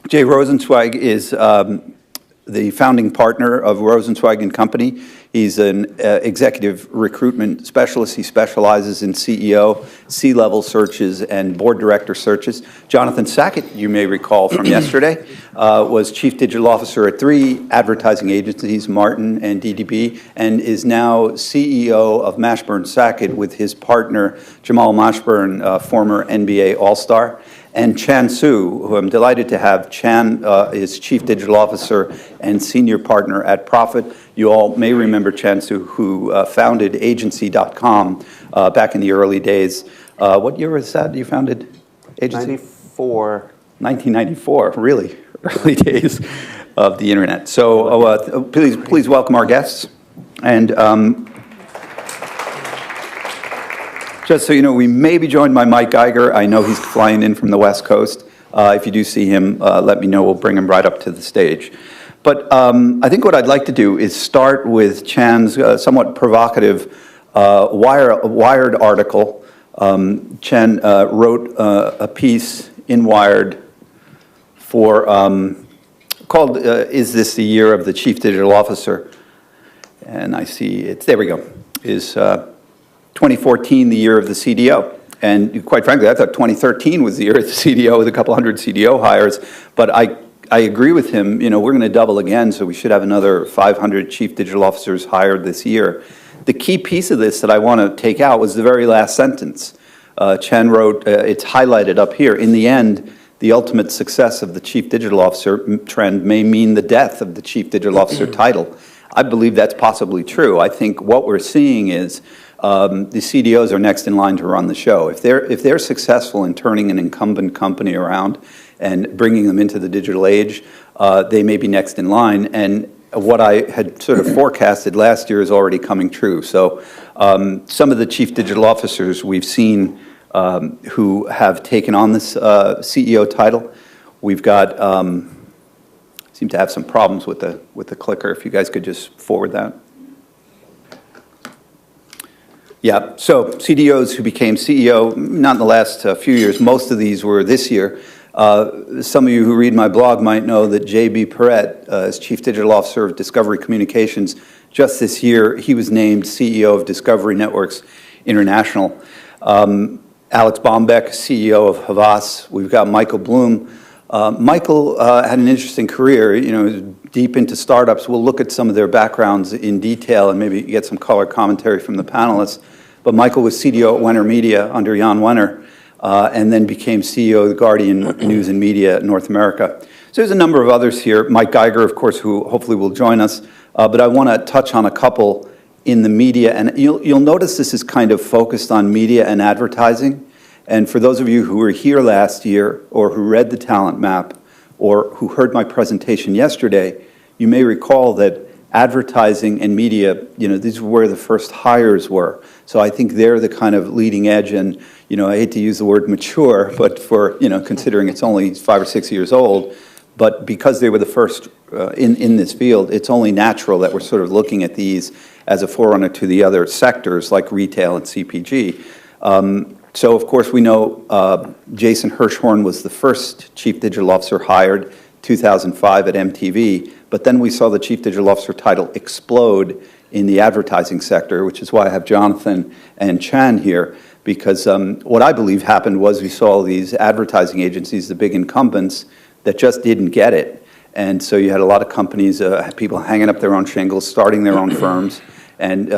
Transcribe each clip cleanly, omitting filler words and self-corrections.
Jay Rosenzweig is the founding partner of Rosenzweig and Company. He's an executive recruitment specialist. He specializes in CEO, C-level searches, and board director searches. Jonathan Sackett, you may recall from yesterday, was chief digital officer at 3 advertising agencies, Martin and DDB, and is now CEO of Mashburn Sacket with his partner, Jamal Mashburn, former NBA All-Star. And Chan Su, who I'm delighted to have. Chan is Chief Digital Officer and Senior Partner at Profit. You all may remember Chan Su, who founded Agency.com back in the early days. What year was that you founded Agency? 1994, really, early days of the internet. So please welcome our guests. And just so you know, we may be joined by Mike Geiger. I know he's flying in from the West Coast. If you do see him, let me know. We'll bring him right up to the stage. But I think what I'd like to do is start with Chan's somewhat provocative Wired article. Chan wrote a piece in Wired for called "Is This the Year of the Chief Digital Officer?" And I see it's there. We go. Is 2014 the year of the CDO? And quite frankly, I thought 2013 was the year of the CDO with a couple hundred CDO hires. But I agree with him. You know, we're going to double again, so we should have another 500 chief digital officers hired this year. The key piece of this that I want to take out was the very last sentence. Chan wrote, it's highlighted up here, in the end, the ultimate success of the chief digital officer trend may mean the death of the chief digital officer title. I believe that's possibly true. I think what we're seeing is the CDOs are next in line to run the show. If they're successful in turning an incumbent company around and bringing them into the digital age, they may be next in line. And what I had sort of forecasted last year is already coming true. So some of the chief digital officers we've seen who have taken on this CEO title, we've got seem to have some problems with the clicker. If you guys could just forward that. Yeah, so CDOs who became CEO, not in the last few years, most of these were this year. Some of you who read my blog might know that J.B. Perrett is Chief Digital Officer of Discovery Communications. Just this year, he was named CEO of Discovery Networks International. Alex Bombeck, CEO of Havas. We've got Michael Bloom. Michael had an interesting career, you know, deep into startups. We'll look at some of their backgrounds in detail and maybe get some color commentary from the panelists. But Michael was CDO at Wenner Media under Jan Wenner, and then became CEO of the Guardian News and Media North America. So there's a number of others here. Mike Geiger, of course, who hopefully will join us. But I want to touch on a couple in the media. And you'll notice this is kind of focused on media and advertising. And for those of you who were here last year or who read the talent map or who heard my presentation yesterday, you may recall that advertising and media, you know, these were where the first hires were. So I think they're the kind of leading edge, and, you know, I hate to use the word mature, but for, you know, considering it's only 5 or 6 years old, but because they were the first in this field, it's only natural that we're sort of looking at these as a forerunner to the other sectors like retail and CPG. So, of course, we know Jason Hirschhorn was the first chief digital officer hired, 2005 at MTV, but then we saw the chief digital officer title explode in the advertising sector, which is why I have Jonathan and Chan here, because what I believe happened was we saw these advertising agencies, the big incumbents, that just didn't get it. And so you had a lot of companies, people hanging up their own shingles, starting their own firms, and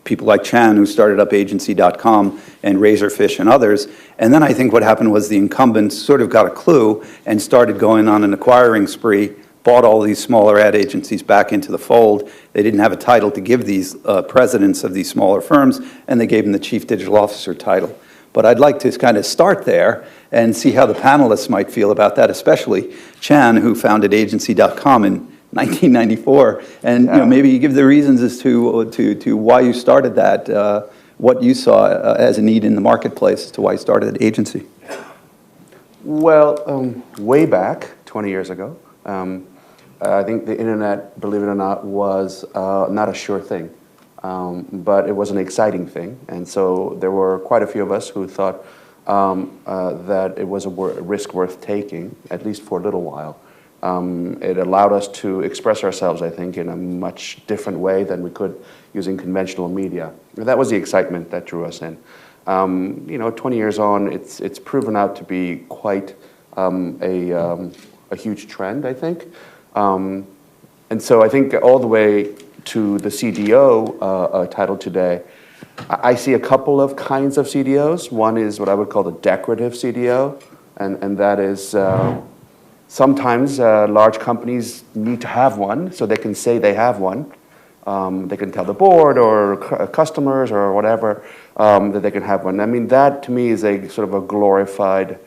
people like Chan, who started up Agency.com and Razorfish and others. And then I think what happened was the incumbents sort of got a clue and started going on an acquiring spree, bought all these smaller ad agencies back into the fold. They didn't have a title to give these presidents of these smaller firms, and they gave them the chief digital officer title. But I'd like to kind of start there and see how the panelists might feel about that, especially Chan, who founded Agency.com in 1994, and you know, maybe you give the reasons as to why you started that, what you saw as a need in the marketplace as to why you started an agency. Well, way back 20 years ago, I think the internet, believe it or not, was not a sure thing, but it was an exciting thing, and so there were quite a few of us who thought that it was a risk worth taking, at least for a little while. It allowed us to express ourselves, I think, in a much different way than we could using conventional media. And that was the excitement that drew us in. 20 years on, it's proven out to be quite a huge trend, I think. And so I think all the way to the CDO title today, I see a couple of kinds of CDOs. One is what I would call the decorative CDO, and that is sometimes large companies need to have one, so they can say they have one. They can tell the board or customers or whatever that they can have one. I mean, that to me is a sort of a glorified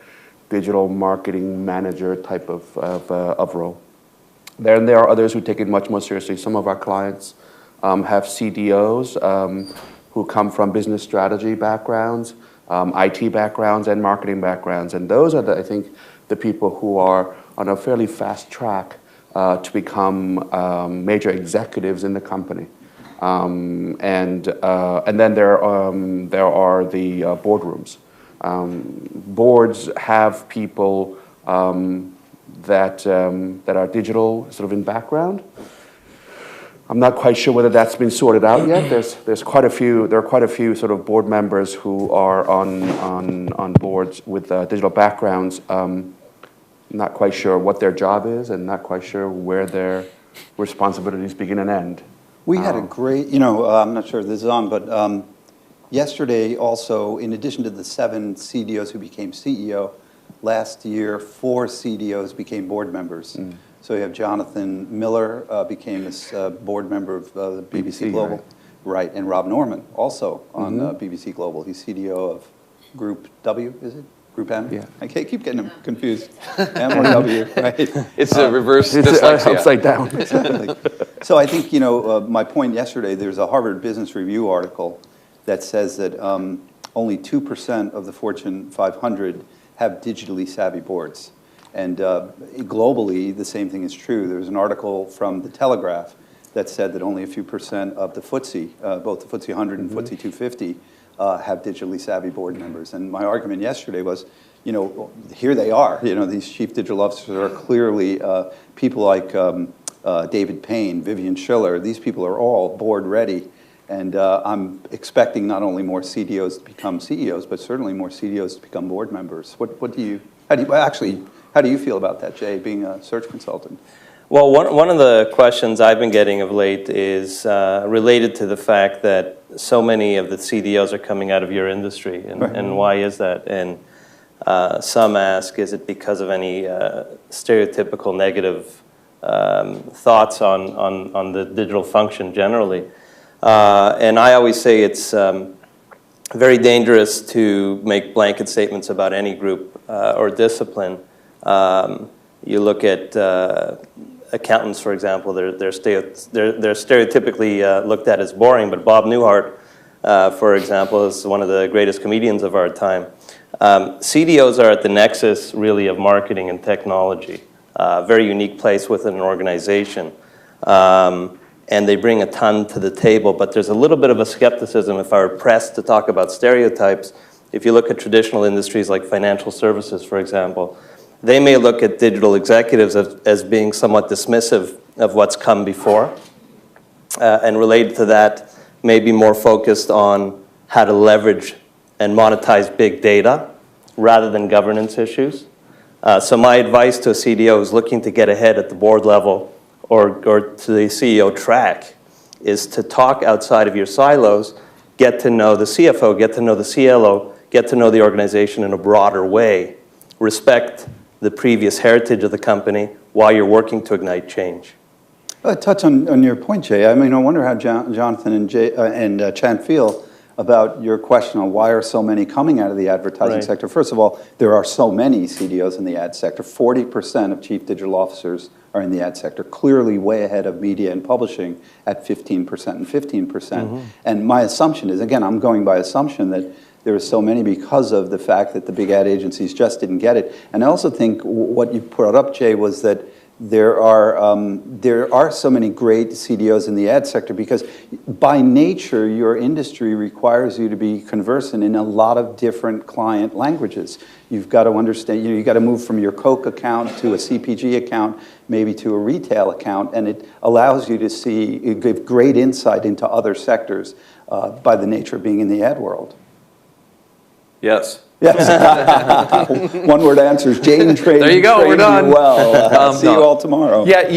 digital marketing manager type of role. Then there are others who take it much more seriously. Some of our clients have CDOs who come from business strategy backgrounds, IT backgrounds, and marketing backgrounds. And those are, I think, the people who are on a fairly fast track to become major executives in the company. And then there are the boardrooms. Boards have people that are digital sort of in background. I'm not quite sure whether that's been sorted out yet. There are quite a few sort of board members who are on boards with digital backgrounds. Not quite sure what their job is, and not quite sure where their responsibilities begin and end. We had a great, I'm not sure if this is on, but yesterday also, in addition to the 7 CDOs who became CEO, last year 4 CDOs became board members. So you have Jonathan Miller became this board member of the BBC Global, right? And Rob Norman also on BBC Global. He's CDO of Group W, is it? Group M? Yeah. I keep getting them confused. M or W, right? It's a reverse It's dyslexia. upside down. Exactly. So I think, my point yesterday, there's a Harvard Business Review article that says that only 2% of the Fortune 500 have digitally savvy boards. And globally, the same thing is true. There was an article from The Telegraph that said that only a few percent of the FTSE, both the FTSE 100 and FTSE 250, have digitally savvy board members. And my argument yesterday was, here they are. These chief digital officers are clearly people like David Payne, Vivian Schiller. These people are all board ready. And I'm expecting not only more CDOs to become CEOs, but certainly more CDOs to become board members. How do you feel about that, Jay, being a search consultant? Well, one of the questions I've been getting of late is related to the fact that so many of the CDOs are coming out of your industry, and why is that? And some ask, is it because of any stereotypical negative thoughts on the digital function generally? And I always say it's very dangerous to make blanket statements about any group or discipline. You look at accountants, for example, they're stereotypically looked at as boring, but Bob Newhart, for example, is one of the greatest comedians of our time. CDOs are at the nexus, really, of marketing and technology, a very unique place within an organization. And they bring a ton to the table, but there's a little bit of a skepticism if I were pressed to talk about stereotypes. If you look at traditional industries like financial services, for example, they may look at digital executives as being somewhat dismissive of what's come before, and related to that, maybe more focused on how to leverage and monetize big data rather than governance issues. So my advice to a CDO who's looking to get ahead at the board level or to the CEO track is to talk outside of your silos, get to know the CFO, get to know the CLO, get to know the organization in a broader way, respect the previous heritage of the company while you're working to ignite change. Touch on your point, Jay. I mean, I wonder how Jonathan and Chan feel about your question on why are so many coming out of the advertising sector. First of all, there are so many CDOs in the ad sector. 40% of chief digital officers are in the ad sector, clearly way ahead of media and publishing at 15% and 15%. And my assumption is, again, I'm going by assumption that there are so many because of the fact that the big ad agencies just didn't get it. And I also think what you brought up, Jay, was that there are so many great CDOs in the ad sector because by nature, your industry requires you to be conversant in a lot of different client languages. You've got to understand, you've got to move from your Coke account to a CPG account, maybe to a retail account, and it allows you to give great insight into other sectors by the nature of being in the ad world. Yes. Yes. One-word answers. Jane trained, there you go. We're done. You well. See you all tomorrow. Yeah,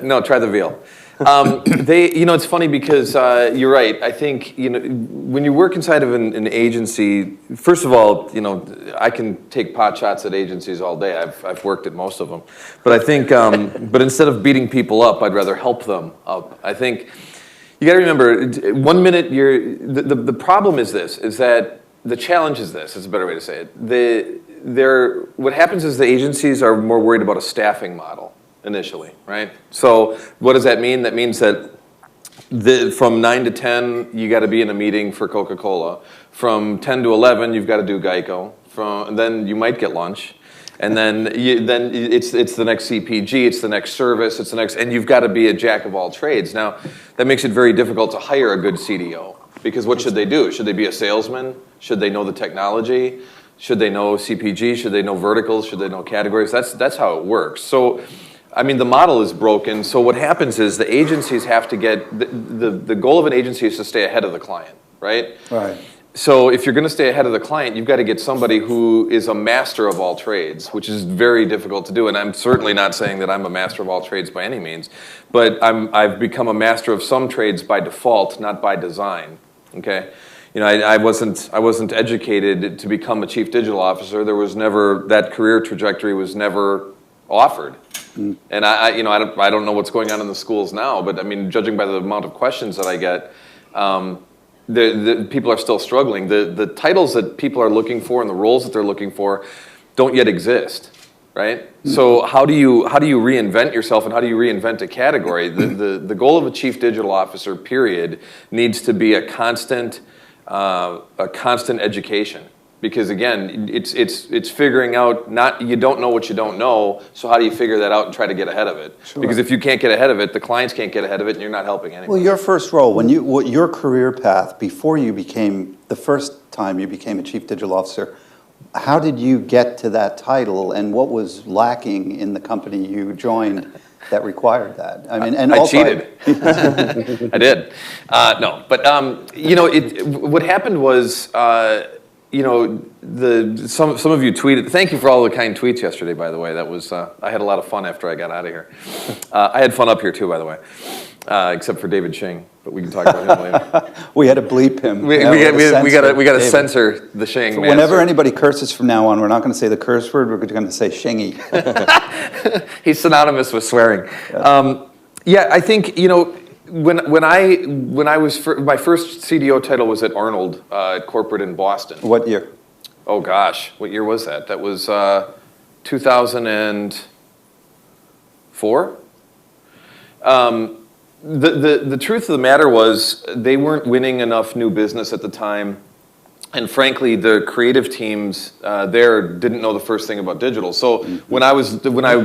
no, try the veal. It's funny because you're right. I think when you work inside of an agency, first of all, I can take pot shots at agencies all day. I've worked at most of them, but I think, but instead of beating people up, I'd rather help them up. I think you got to remember, 1 minute the problem is that. The challenge is this, is a better way to say it. What happens is the agencies are more worried about a staffing model initially, right? So what does that mean? That means that from 9 to 10, you got to be in a meeting for Coca-Cola. From 10 to 11, you've got to do Geico. And then you might get lunch. And then it's the next CPG, it's the next service, it's the next, and you've got to be a jack of all trades. Now, that makes it very difficult to hire a good CDO. Because what should they do? Should they be a salesman? Should they know the technology? Should they know CPG? Should they know verticals? Should they know categories? That's how it works. So, I mean, the model is broken. So what happens is the agencies have to get, the goal of an agency is to stay ahead of the client, right? Right. So if you're going to stay ahead of the client, you've got to get somebody who is a master of all trades, which is very difficult to do. And I'm certainly not saying that I'm a master of all trades by any means, but I've become a master of some trades by default, not by design. Okay, I wasn't educated to become a chief digital officer. There was never, that career trajectory was never offered. And I don't know what's going on in the schools now, but I mean, judging by the amount of questions that I get, the people are still struggling. The titles that people are looking for and the roles that they're looking for don't yet exist. Right? So how do you reinvent yourself and how do you reinvent a category? The goal of a chief digital officer, period, needs to be a constant education. Because again, it's figuring out, you don't know what you don't know, so how do you figure that out and try to get ahead of it? Sure. Because if you can't get ahead of it, the clients can't get ahead of it and you're not helping anyone. Well, your first role, your career path before the first time you became a chief digital officer, how did you get to that title, and what was lacking in the company you joined that required that? I mean, and I also cheated. I did. No, but what happened was, some of you tweeted. Thank you for all the kind tweets yesterday. By the way, that was I had a lot of fun after I got out of here. I had fun up here too, by the way, except for David Shing. But we can talk about him later. We had to bleep him. We got to censor the Shing. So whenever anybody curses from now on, we're not going to say the curse word. We're going to say Shingy. He's synonymous with swearing. Yeah, I think when I was my first CDO title was at Arnold corporate in Boston. What year? Oh gosh, what year was that? That was 2004. The truth of the matter was they weren't winning enough new business at the time, and frankly, the creative teams there didn't know the first thing about digital. So when I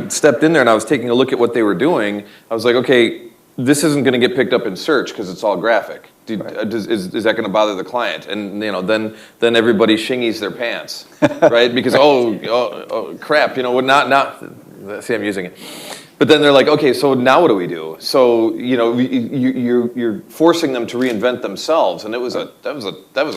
stepped in there and I was taking a look at what they were doing, I was like, okay, this isn't going to get picked up in search because it's all graphic. Right. Is that going to bother the client? And then everybody shingies their pants, right? Because oh crap, not. See, I'm using it. But then they're like, okay, so now what do we do? So you're forcing them to reinvent themselves, and that was a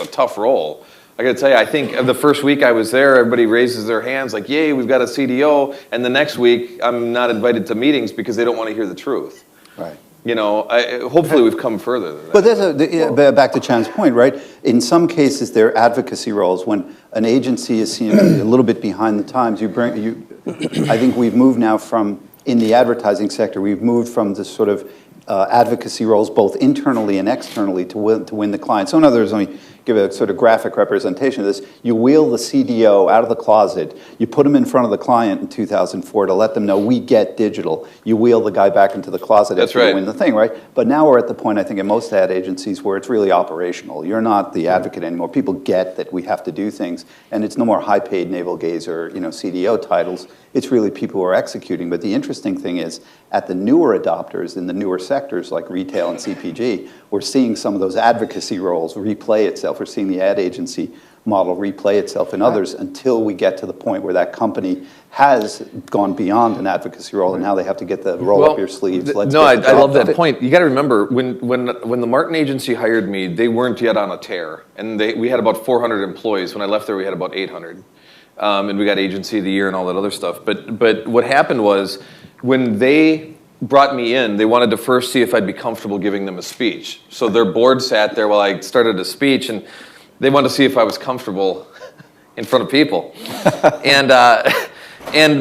tough role. I got to tell you, I think the first week I was there, everybody raises their hands like, "Yay, we've got a CDO!" And the next week, I'm not invited to meetings because they don't want to hear the truth. Right. Hopefully we've come further than that. But there's back to Chan's point, right? In some cases, there are advocacy roles. When an agency is seen a little bit behind the times, I think we've moved now from, in the advertising sector, we've moved from the sort of advocacy roles, both internally and externally, to win the client. So in other words, give a sort of graphic representation of this, you wheel the CDO out of the closet, you put him in front of the client in 2004 to let them know we get digital. You wheel the guy back into the closet after you win the thing, right? But now we're at the point, I think, in most ad agencies where it's really operational. You're not the advocate anymore. People get that we have to do things, and it's no more high-paid navel gazer, CDO titles. It's really people who are executing. But the interesting thing is, at the newer adopters in the newer sectors like retail and CPG, we're seeing some of those advocacy roles replay itself. We're seeing the ad agency model replay itself in others until we get to the point where that company has gone beyond an advocacy role, and now they have to get the roll up your sleeves. I love that point. You got to remember, when the Martin agency hired me, they weren't yet on a tear, and we had about 400 employees. When I left there, we had about 800. And we got agency of the year and all that other stuff. But what happened was, when they brought me in, they wanted to first see if I'd be comfortable giving them a speech. So their board sat there while I started a speech, and they wanted to see if I was comfortable in front of people. And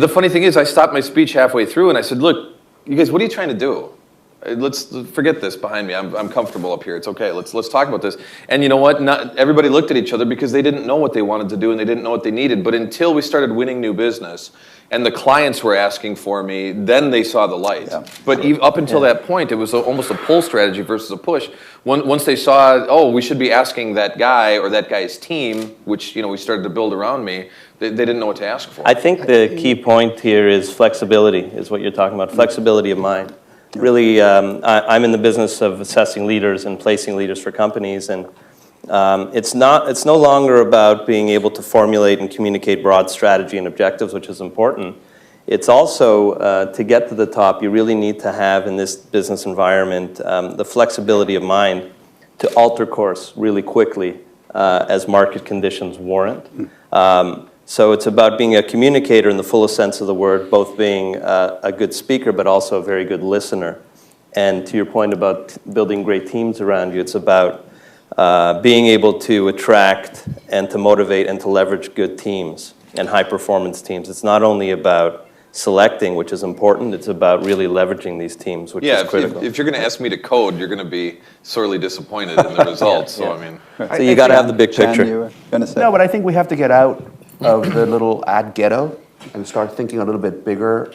the funny thing is, I stopped my speech halfway through, and I said, look, you guys, what are you trying to do? Let's forget this behind me. I'm comfortable up here. It's okay. Let's talk about this. And you know what? Not everybody looked at each other because they didn't know what they wanted to do and they didn't know what they needed. But until we started winning new business and the clients were asking for me, then they saw the light. Yeah. But up until that point, it was almost a pull strategy versus a push. Once they saw, oh, we should be asking that guy or that guy's team, which we started to build around me, they didn't know what to ask for. I think the key point here is flexibility, is what you're talking about, flexibility of mind. Really, I'm in the business of assessing leaders and placing leaders for companies, and it's no longer about being able to formulate and communicate broad strategy and objectives, which is important. It's also, to get to the top, you really need to have, in this business environment, the flexibility of mind to alter course really quickly as market conditions warrant. So it's about being a communicator in the fullest sense of the word, both being a good speaker but also a very good listener. And to your point about building great teams around you, it's about being able to attract and to motivate and to leverage good teams and high-performance teams. It's not only about selecting, which is important, it's about really leveraging these teams, which is critical. If you're going to ask me to code, you're going to be sorely disappointed in the results. So, I mean, so you got to have the big picture. No, but I think we have to get out of the little ad ghetto and start thinking a little bit bigger,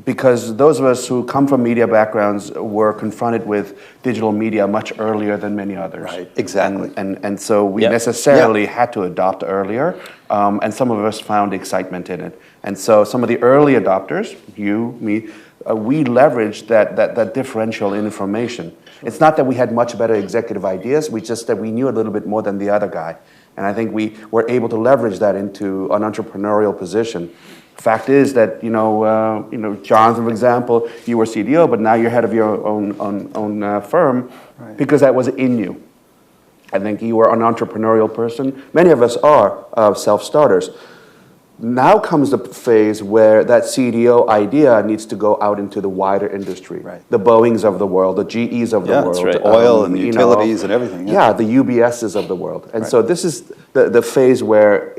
because those of us who come from media backgrounds were confronted with digital media much earlier than many others. Right, exactly. And so we necessarily had to adopt earlier, and some of us found excitement in it. And so some of the early adopters, you, me, we leveraged that differential in information. It's not that we had much better executive ideas, we just that we knew a little bit more than the other guy. And I think we were able to leverage that into an entrepreneurial position. Fact is that, Jonathan, for example, you were CDO, but now you're head of your own firm because that was in you. I think you were an entrepreneurial person. Many of us are self-starters. Now comes the phase where that CDO idea needs to go out into the wider industry. Right. The Boeings of the world, the GEs of the world. That's right. Oil and utilities and everything. Yeah, the UBSs of the world. And so this is the phase where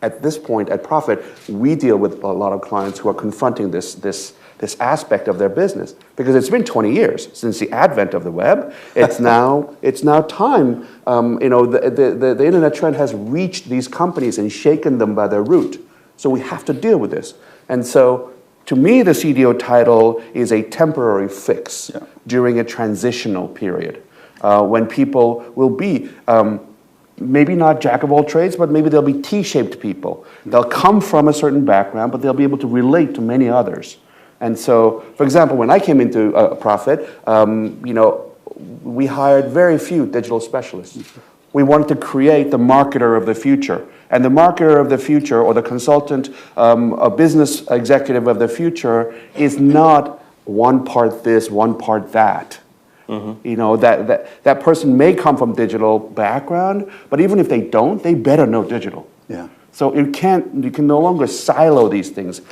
at this point at Profit, we deal with a lot of clients who are confronting this aspect of their business, because it's been 20 years since the advent of the web. It's now time. The internet trend has reached these companies and shaken them by their root. So we have to deal with this. And so, to me, the CDO title is a temporary fix during a transitional period when people will be. Maybe not jack of all trades, but maybe they'll be T-shaped people. They'll come from a certain background, but they'll be able to relate to many others. And so, for example, when I came into Profit, we hired very few digital specialists. We wanted to create the marketer of the future. And the marketer of the future, or the consultant, a business executive of the future, is not one part this, one part that. That person may come from digital background, but even if they don't, they better know digital. Yeah. So you can no longer silo these things.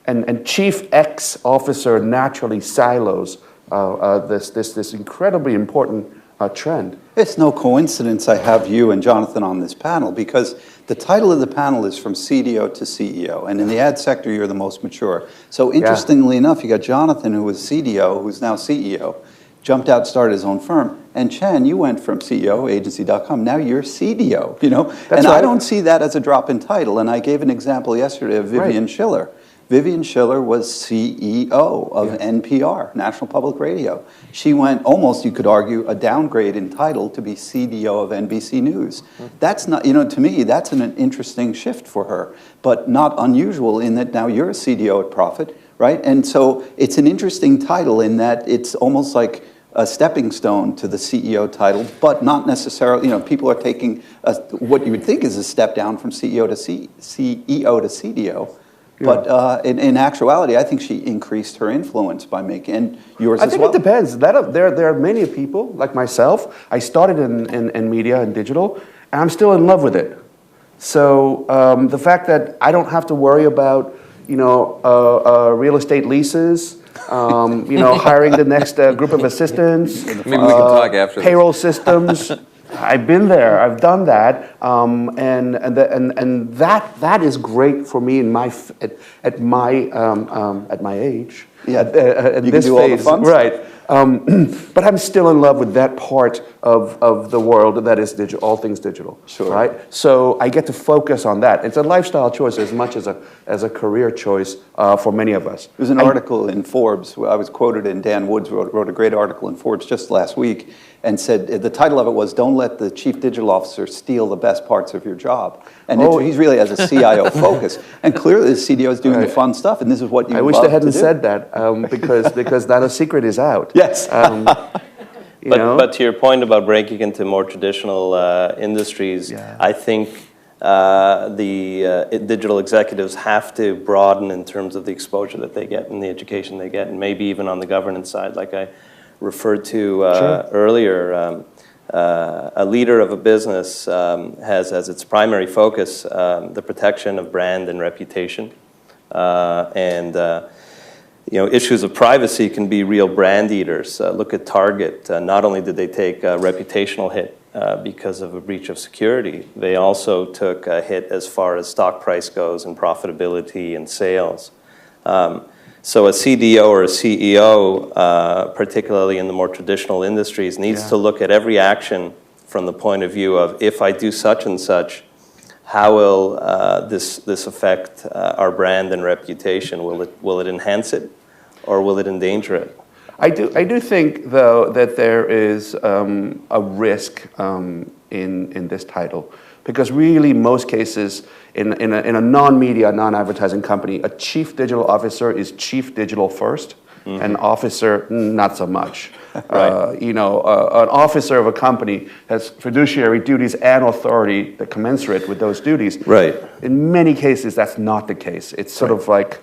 And Chief X officer naturally silos this incredibly important trend. It's no coincidence I have you and Jonathan on this panel, because the title of the panel is From CDO to CEO, and in the ad sector you're the most mature. So interestingly enough, you got Jonathan, who was CDO, who's now CEO, jumped out, started his own firm, And Chen, you went from CEO, agency.com, now you're CDO, you know? That's and I right. don't see that as a drop in title. And I gave an example yesterday of Vivian Schiller. Vivian Schiller was CEO of NPR, National Public Radio. She went almost, you could argue, a downgrade in title to be CDO of NBC News. That's not, you know, to me, that's an interesting shift for her, but not unusual in that now you're a CDO at Profit, right? And so it's an interesting title in that it's almost like a stepping stone to the CEO title, but not necessarily, you know, people are taking what you would think is a step down from CEO to CEO to CDO. But in actuality, I think she increased her influence by making, and yours as well. I think it depends. There are many people, like myself. I started in media and digital, and I'm still in love with it. So the fact that I don't have to worry about, you know, real estate leases, you know, hiring the next group of assistants, Maybe we can talk after payroll systems. I've been there. I've done that, and that is great for me in my at my age. Yeah, at you this can do all the phase, fun right? But I'm still in love with that part of the world that is digital, all things digital. Sure. Right. So I get to focus on that. It's a lifestyle choice as much as a career choice for many of us. There's an article in Forbes, I was quoted in, Dan Woods wrote a great article in Forbes just last week, and said, the title of it was, "Don't let the chief digital officer steal the best parts of your job." And he's really has a CIO focus. And clearly the CDO is doing the fun stuff, and this is what you I wish love they hadn't to do. said that because now the secret is out. Yes. You know? But to your point about breaking into more traditional industries, I think the digital executives have to broaden in terms of the exposure that they get and the education they get, and maybe even on the governance side, like I referred to earlier. A leader of a business has as its primary focus the protection of brand and reputation, and you know, issues of privacy can be real brand eaters. Look at Target. Not only did they take a reputational hit because of a breach of security, they also took a hit as far as stock price goes and profitability and sales. So a CDO or a CEO, particularly in the more traditional industries, needs to look at every action from the point of view of, if I do such and such, how will this affect our brand and reputation? Will it enhance it, or will it endanger it? I do think, though, that there is a risk in this title, because really, most cases in a non-media, non-advertising company, a chief digital officer is chief digital first, and officer not so much. Right. You know, an officer of a company has fiduciary duties and authority that commensurate with those duties. Right. In many cases, that's not the case. It's sort of like,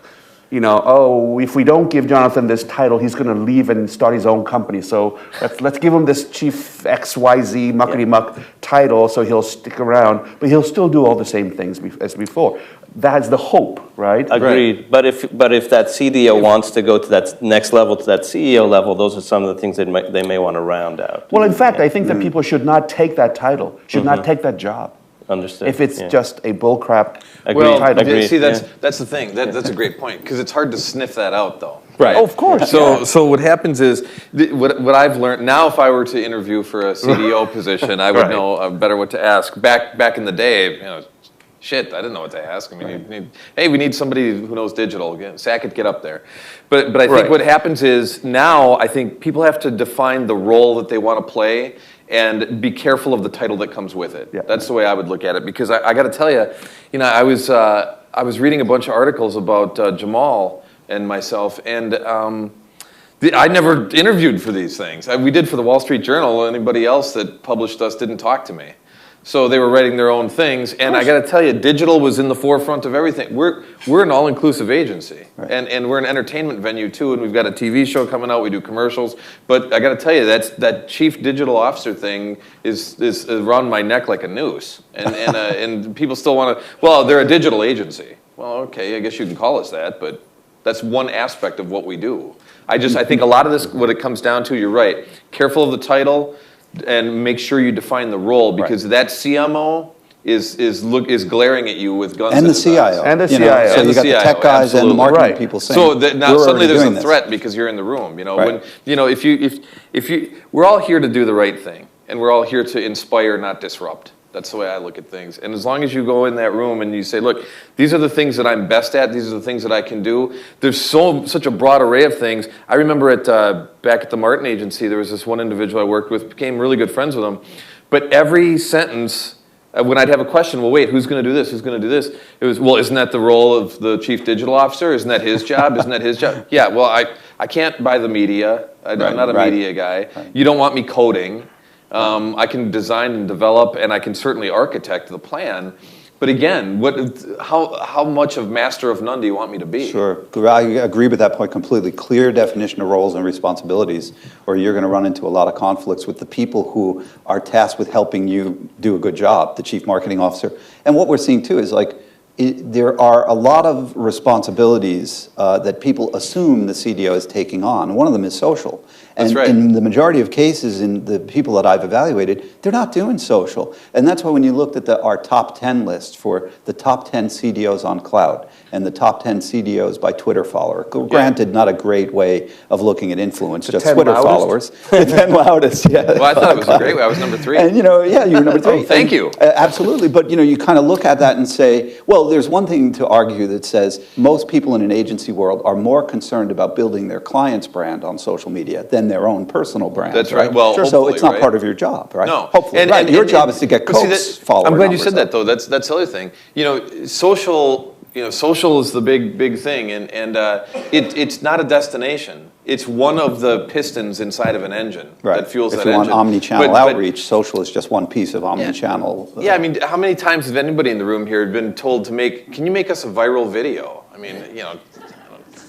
you know, oh, if we don't give Jonathan this title, he's going to leave and start his own company. So let's give him this chief XYZ muckety-muck title so he'll stick around, but he'll still do all the same things as before. That's the hope, right? Agreed. But if that CDO wants to go to that next level, to that CEO level, those are some of the things they may want to round out. Well, in fact, I think that people should not take that title, should not take that job. Understood. If it's just a bullcrap Well, title. see, that's the thing. That's a great point, because it's hard to sniff that out, though. Right. Oh, of course. So what happens is, what I've learned now, if I were to interview for a CDO position, I would know better what to ask. Back in the day, you know, shit, I didn't know what to ask. I mean, we need somebody who knows digital. Sacket, get up there. But I think what happens is, now I think people have to define the role that they want to play, and be careful of the title that comes with it. Yeah. That's the way I would look at it, because I got to tell you, you know, I was reading a bunch of articles about Jamal and myself, and I never interviewed for these things. We did for the Wall Street Journal. Anybody else that published us didn't talk to me. So they were writing their own things, and I got to tell you, digital was in the forefront of everything. We're an all-inclusive agency, and we're an entertainment venue too. And we've got a TV show coming out. We do commercials, but I got to tell you, that chief digital officer thing is around my neck like a noose. And people still want to. Well, they're a digital agency. Well, okay, I guess you can call us that, but that's one aspect of what we do. I think a lot of this, what it comes down to, you're right. Careful of the title. And make sure you define the role, because that CMO is glaring at you with guns And in the his CIO. eyes. And the You know, CIO. So And you the got the CIO, tech guys and the absolutely. marketing Right. people saying, So that now "We're suddenly already there's doing a this." threat because you're in the room. You know, Right. when we're all here to do the right thing, and we're all here to inspire, not disrupt. That's the way I look at things. And as long as you go in that room and you say, look, these are the things that I'm best at, these are the things that I can do, there's such a broad array of things. I remember back at the Martin agency, there was this one individual I worked with, became really good friends with him. But every sentence, when I'd have a question, well, wait, who's going to do this? Who's going to do this? It was, well, isn't that the role of the chief digital officer? Isn't that his job? Isn't that his job? Yeah, well, I can't buy the media. I'm not a media guy. Right. You don't want me coding. I can design and develop, and I can certainly architect the plan. But again, how much of master of none do you want me to be? Sure. I agree with that point completely. Clear definition of roles and responsibilities, or you're going to run into a lot of conflicts with the people who are tasked with helping you do a good job, the chief marketing officer. And what we're seeing too is there are a lot of responsibilities that people assume the CDO is taking on. One of them is social. And that's right. In the majority of cases, in the people that I've evaluated, they're not doing social. And that's why when you looked at our top 10 list for the top 10 CDOs on cloud and the top 10 CDOs by Twitter follower, granted, not a great way of looking at influence, just Twitter followers. The 10 loudest, yeah. Well, I thought it was a great way. I was number 3. And, you were number 3. Oh, thank you. Absolutely. But, you kind of look at that and say, well, there's one thing to argue that says most people in an agency world are more concerned about building their client's brand on social media than their own personal brand. That's right. Well, so it's not right? part of your job, right? No. Hopefully. And your job is to get Coke's follower I'm glad you numbers said that, though. That's the other thing. Social is the big thing, and it's not a destination. It's one of the pistons inside of an engine that fuels that engine. If you want omni-channel outreach, social is just one piece of omni-channel. Yeah, I mean, how many times have anybody in the room here been told to can you make us a viral video? I mean,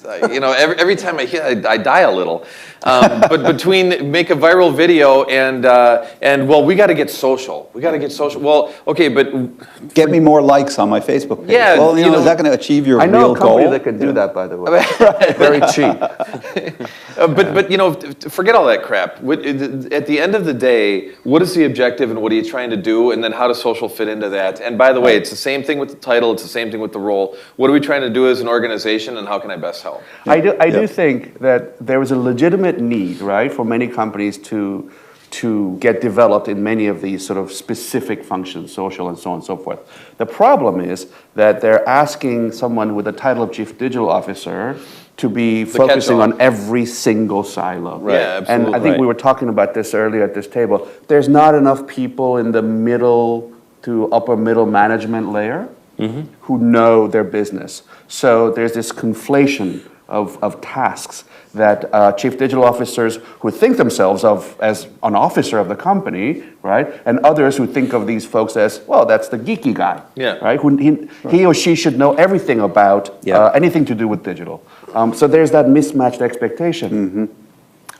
every time I hear it, I die a little. But between make a viral video and well, we got to get social. We got to get social. Well, okay, but get me more likes on my Facebook page. Yeah, well, is that going to achieve your real goal? I know a company that can do that, by the way. Very cheap. But forget all that crap. At the end of the day, what is the objective and what are you trying to do? And then how does social fit into that? And by the way, it's the same thing with the title. It's the same thing with the role. What are we trying to do as an organization, and how can I best help? I do think that there was a legitimate need, right, for many companies to get developed in many of these sort of specific functions, social and so on and so forth. The problem is that they're asking someone with the title of Chief Digital Officer to be focusing on every single silo. Right. Yeah, absolutely. And I think we were talking about this earlier at this table. There's not enough people in the middle to upper middle management layer who know their business. So there's this conflation of tasks that chief digital officers who think themselves as an officer of the company, right, and others who think of these folks as, well, that's the geeky guy, right, he or she should know everything about anything to do with digital. So there's that mismatched expectation.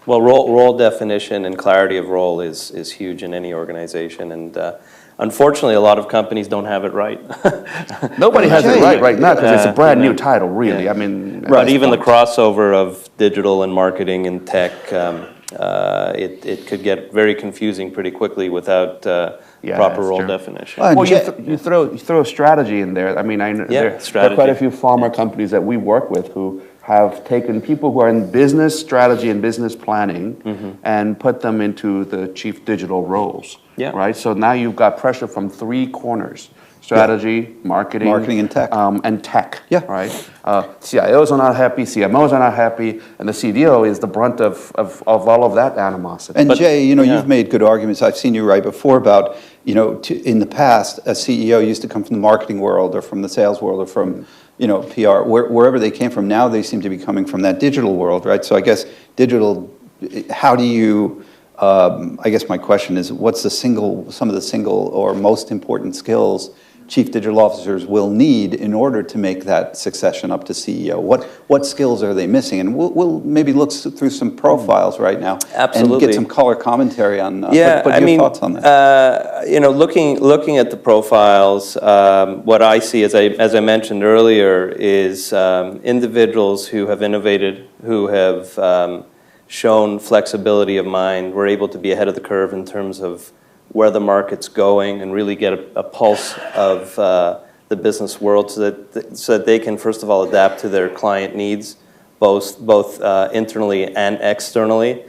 Well, role definition and clarity of role is huge in any organization, and unfortunately, a lot of companies don't have it right. Nobody has it right now because it's a brand new title, really. Yeah. I mean, but even the crossover of digital and marketing and tech, it could get very confusing pretty quickly without proper role definition. Well, you throw strategy in there. I mean, there are quite a few pharma companies that we work with who have taken people who are in business strategy and business planning and put them into the chief digital roles. Yeah. Right. So now you've got pressure from 3 corners: strategy, marketing, and tech. Yeah. Right. CIOs are not happy. CMOs are not happy, and the CDO is the brunt of all of that animosity. And Jay, you've made good arguments. I've seen you write before about in the past, a CEO used to come from the marketing world or from the sales world or from PR, wherever they came from. Now they seem to be coming from that digital world, right? So I guess digital. How do you? I guess my question is, what's some of the single or most important skills chief digital officers will need in order to make that succession up to CEO? What skills are they missing? And we'll maybe look through some profiles right now. Absolutely. And get some color commentary on. But your thoughts on that? Looking at the profiles, what I see, as I mentioned earlier, is individuals who have innovated, who have shown flexibility of mind, were able to be ahead of the curve in terms of where the market's going and really get a pulse of the business world so that they can, first of all, adapt to their client needs, both internally and externally.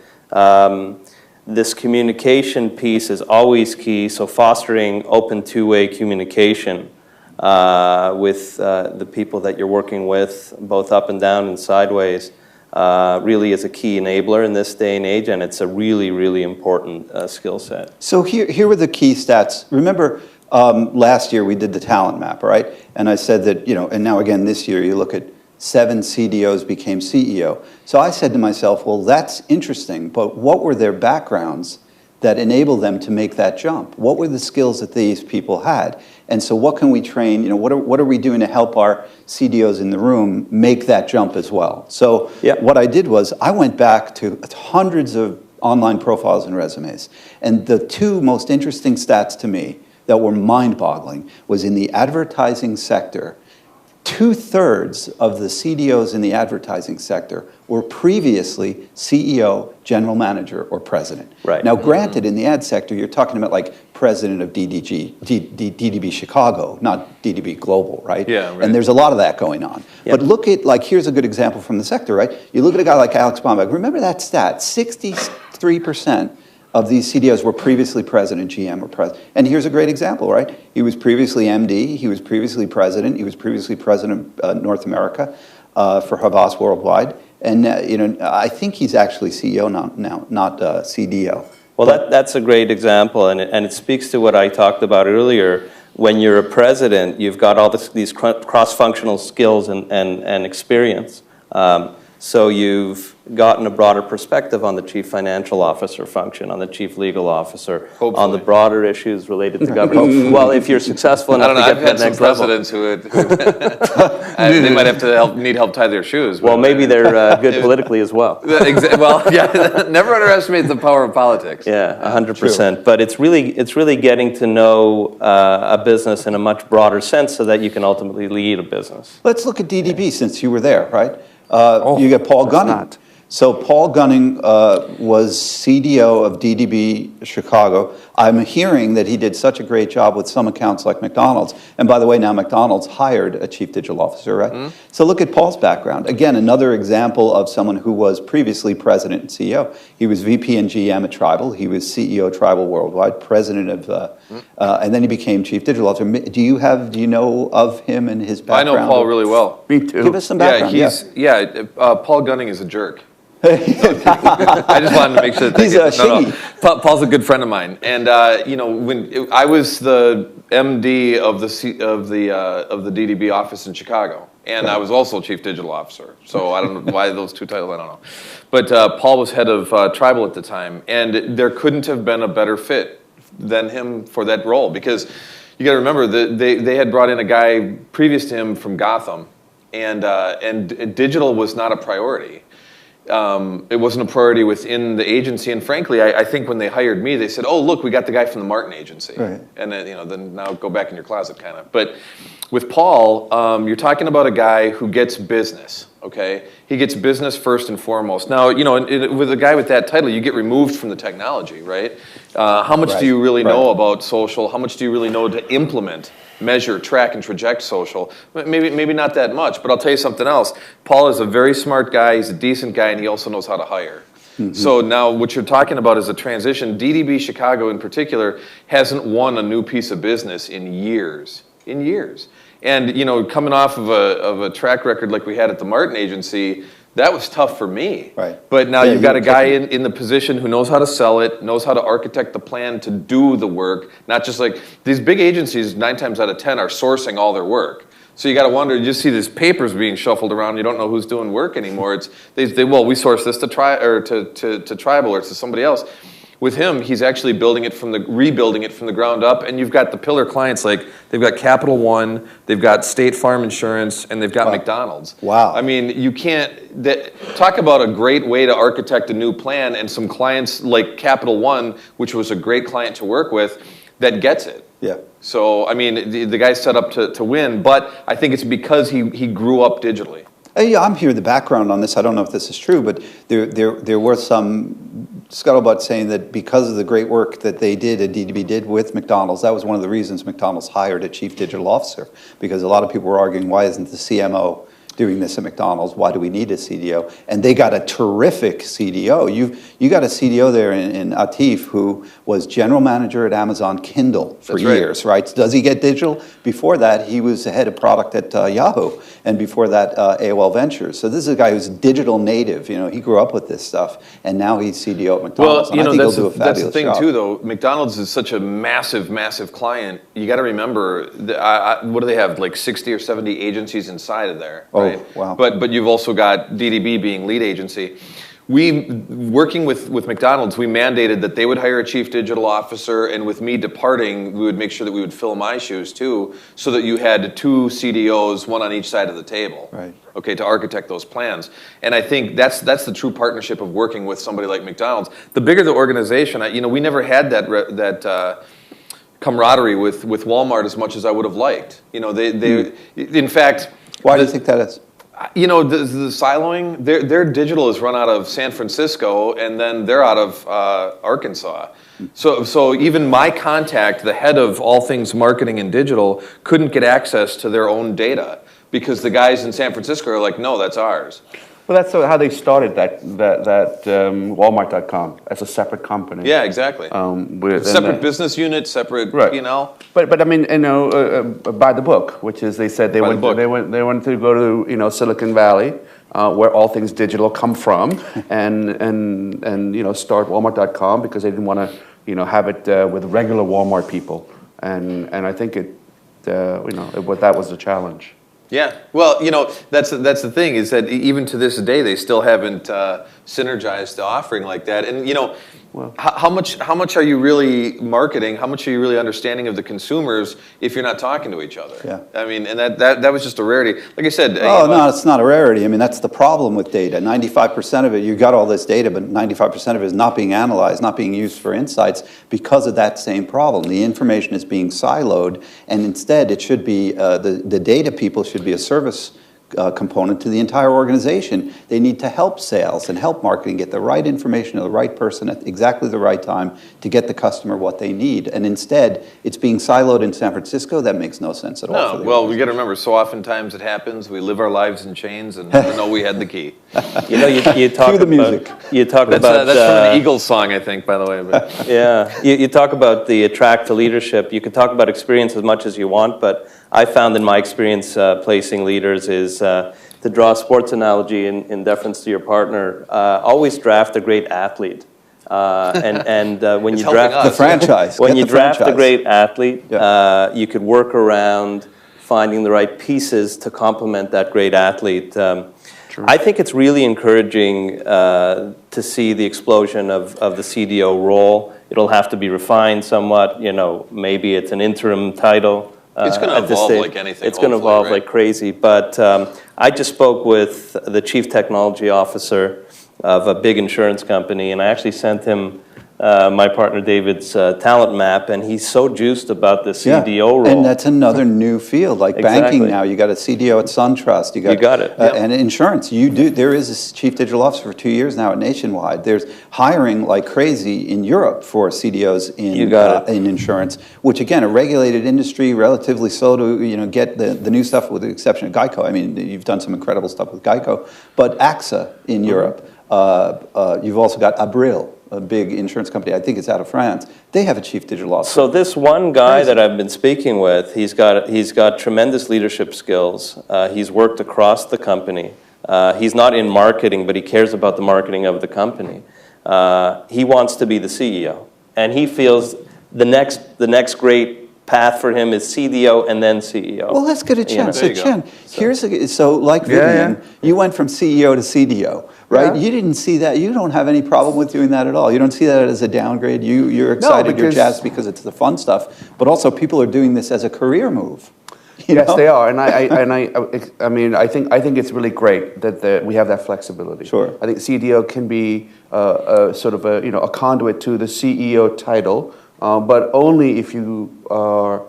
This communication piece is always key, so fostering open two-way communication with the people that you're working with, both up and down and sideways, really is a key enabler in this day and age, and it's a really, really important skill set. So here were the key stats. Remember, last year we did the talent map, right? And I said that, and now again this year you look at 7 CDOs became CEO. So I said to myself, well, that's interesting, but what were their backgrounds that enabled them to make that jump? What were the skills that these people had? And so what can we train, what are we doing to help our CDOs in the room make that jump as well? So what I did was I went back to hundreds of online profiles and resumes. And the 2 most interesting stats to me that were mind-boggling was in the advertising sector. 2/3 of the CDOs in the advertising sector were previously CEO, general manager, or president. Right. Now, granted, in the ad sector, you're talking about like president of DDB Chicago, not DDB Global, right? Yeah, right. And there's a lot of that going on. Yep. But look at, here's a good example from the sector, right? You look at a guy like Alex Bombach. Remember that stat, 63% of these CDOs were previously president, GM, or president. And here's a great example, right? He was previously MD, he was previously president, he was previously president of North America for Havas Worldwide. And I think he's actually CEO now, not CDO. Well, that's a great example, and it speaks to what I talked about earlier. When you're a president, you've got all these cross-functional skills and experience. So you've gotten a broader perspective on the chief financial officer function, on the chief legal officer, on the broader issues related to government. Well, if you're successful enough to get to that next level. I've had some presidents who they might have to need help tie their shoes. Well, maybe they're good politically as well. Well, yeah, never underestimate the power of politics. Yeah, 100%. But it's really getting to know a business in a much broader sense so that you can ultimately lead a business. Let's look at DDB since you were there, right? You get Paul Gunning. So Paul Gunning was CDO of DDB Chicago. I'm hearing that he did such a great job with some accounts like McDonald's. And by the way, now McDonald's hired a chief digital officer, right? Mm-hmm. So look at Paul's background. Again, another example of someone who was previously president and CEO. He was VP and GM at Tribal. He was CEO Tribal Worldwide, president of, and then he became chief digital officer. Do you know of him and his background? I know Paul really well. Me too. Give us some background. Paul Gunning is a jerk. I just wanted to make sure that he's a Paul's a good friend of mine, and when I was the MD of the DDB office in Chicago, and I was also chief digital officer. So I don't know why those 2 titles. I don't know, but Paul was head of Tribal at the time, and there couldn't have been a better fit than him for that role, because you got to remember that they had brought in a guy previous to him from Gotham, and digital was not a priority. It wasn't a priority within the agency, and frankly, I think when they hired me, they said, "Oh, look, we got the guy from the Martin agency," right. And then then now go back in your closet, kind of. But with Paul, you're talking about a guy who gets business. Okay, he gets business first and foremost. Now, with a guy with that title, you get removed from the technology, right? How much do you really know about social? How much do you really know to implement, measure, track, and traject social? Maybe not that much, but I'll tell you something else. Paul is a very smart guy, he's a decent guy, and he also knows how to hire. Mm-hmm. So now what you're talking about is a transition. DDB Chicago in particular hasn't won a new piece of business in years. And coming off of a track record like we had at the Martin agency, that was tough for me. Right. But now you've got a guy in the position who knows how to sell it, knows how to architect the plan to do the work, not just like these big agencies 9 times out of 10 are sourcing all their work. So you got to wonder, you just see these papers being shuffled around, you don't know who's doing work anymore. It's we source this to Tribal or to somebody else. With him, he's actually rebuilding it from the ground up, and you've got the pillar clients like they've got Capital One, they've got State Farm Insurance, and they've got McDonald's. Wow! I mean, you can't talk about a great way to architect a new plan, and some clients like Capital One, which was a great client to work with, that gets it. Yeah. So I mean, the guy's set up to win, but I think it's because he grew up digitally. Yeah, I'm hearing the background on this. I don't know if this is true, but there were some scuttlebutt saying that because of the great work that they did, DDB did with McDonald's, that was one of the reasons McDonald's hired a chief digital officer, because a lot of people were arguing, why isn't the CMO doing this at McDonald's? Why do we need a CDO? And they got a terrific CDO. You got a CDO there in Atif, who was general manager at Amazon Kindle for years, right? Does he get digital? Before that, he was the head of product at Yahoo, and before that, AOL Ventures. So this is a guy who's digital native. He grew up with this stuff, and now he's CDO at McDonald's. Well, and I think he'll do a fabulous that's the thing job. too, though. McDonald's is such a massive, massive client. You got to remember, what do they have? Like 60 or 70 agencies inside of there, right? Oh, wow. But you've also got DDB being lead agency. Working with McDonald's, we mandated that they would hire a chief digital officer, and with me departing, we would make sure that we would fill my shoes too, so that you had 2 CDOs, one on each side of the table, right? Okay, to architect those plans. And I think that's the true partnership of working with somebody like McDonald's. The bigger the organization, we never had that camaraderie with Walmart as much as I would have liked. In fact, why do you think that is? The siloing, their digital is run out of San Francisco, and then they're out of Arkansas. So even my contact, the head of all things marketing and digital, couldn't get access to their own data because the guys in San Francisco are like, no, that's ours. Well, that's how they started that Walmart.com as a separate company. Yeah, exactly. Separate business unit, separate P&L. But I mean, by the book, which is they said they wanted to go to Silicon Valley, where all things digital come from, and start Walmart.com because they didn't want to have it with regular Walmart people, and I think that was the challenge. Yeah, well, that's the thing, is that even to this day they still haven't synergized the offering like that. And how much are you really marketing? How much are you really understanding of the consumers if you're not talking to each other? Yeah. I mean, and that was just a rarity. Like I said. No, it's not a rarity. I mean, that's the problem with data. 95% of it, you got all this data, but 95% of it is not being analyzed, not being used for insights because of that same problem. The information is being siloed, and instead it should be the data people should be a service component to the entire organization. They need to help sales and help marketing get the right information to the right person at exactly the right time to get the customer what they need. And instead, it's being siloed in San Francisco. That makes no sense at all. No, well, we got to remember, so oftentimes it happens. We live our lives in chains and never know we had the key. You talk Cue the music. You talk that's about that's from an Eagles song, I think, by the way. But. Yeah, you talk about the attract to leadership. You can talk about experience as much as you want, but I found in my experience placing leaders is, to draw a sports analogy in deference to your partner, always draft a great athlete. When you draft the franchise, when you draft a great athlete, you could work around finding the right pieces to complement that great athlete. I think it's really encouraging to see the explosion of the CDO role. It'll have to be refined somewhat. Maybe it's an interim title. It's going to evolve like anything. It's going to evolve like crazy. But I just spoke with the chief technology officer of a big insurance company, and I actually sent him my partner David's talent map, and he's so juiced about the CDO role. And that's another new field, like banking now. You got a CDO at SunTrust. You got it. And insurance. There is a chief digital officer for 2 years now at Nationwide. There's hiring like crazy in Europe for CDOs in insurance, which again, a regulated industry, relatively slow to get the new stuff, with the exception of Geico. I mean, you've done some incredible stuff with Geico, but AXA in Europe. You've also got Abril, a big insurance company. I think it's out of France. They have a chief digital officer. So this one guy that I've been speaking with, he's got tremendous leadership skills. He's worked across the company. He's not in marketing, but he cares about the marketing of the company. He wants to be the CEO, and he feels the next great path for him is CDO and then CEO. Well, let's get a Chen. So Chen, like Vivian, you went from CEO to CDO, right? Yeah. You didn't see that. You don't have any problem with doing that at all. You don't see that as a downgrade. You're excited, you're jazzed because it's the fun stuff. But also, people are doing this as a career move. Yes, they are, and I think it's really great that we have that flexibility. Sure. I think CDO can be sort of a conduit to the CEO title. But only if you are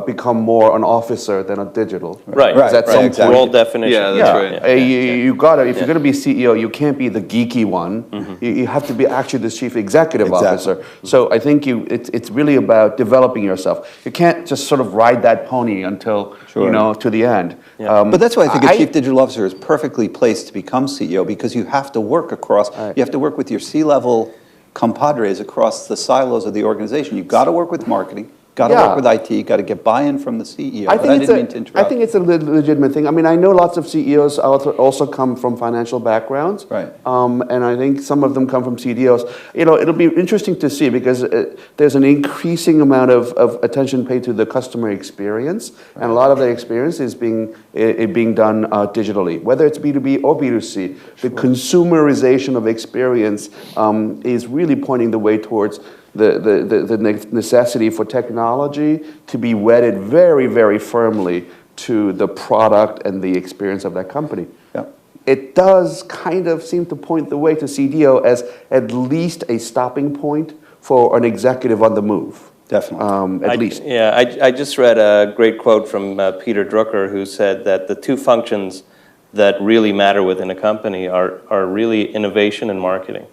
become more an officer than a digital. Right. Right, At right, some exactly. Role definition. Yeah, that's right. You gotta, if you're gonna be CEO, you can't be the geeky one. You have to be actually the chief executive Exactly. officer. So I think it's really about developing yourself. You can't just sort of ride that pony until to the end. But that's why I think a chief digital officer is perfectly placed to become CEO, because you have to work across, you have to work with your C-level compadres across the silos of the organization. You've got to work with marketing, got to work with IT, got to get buy-in from the CEO. I think didn't mean to interrupt. I think it's a legitimate thing. I mean, I know lots of CEOs also come from financial backgrounds, Right. And I think some of them come from CDOs. It'll be interesting to see, because there's an increasing amount of attention paid to the customer experience, and a lot of the experience is being done digitally, whether it's B2B or B2C. The consumerization of experience is really pointing the way towards the necessity for technology to be wedded very, very firmly to the product and the experience of that company. Yeah. It does kind of seem to point the way to CDO as at least a stopping point for an executive on the move. Definitely. At least. I just read a great quote from Peter Drucker, who said that the two functions that really matter within a company are really innovation and marketing.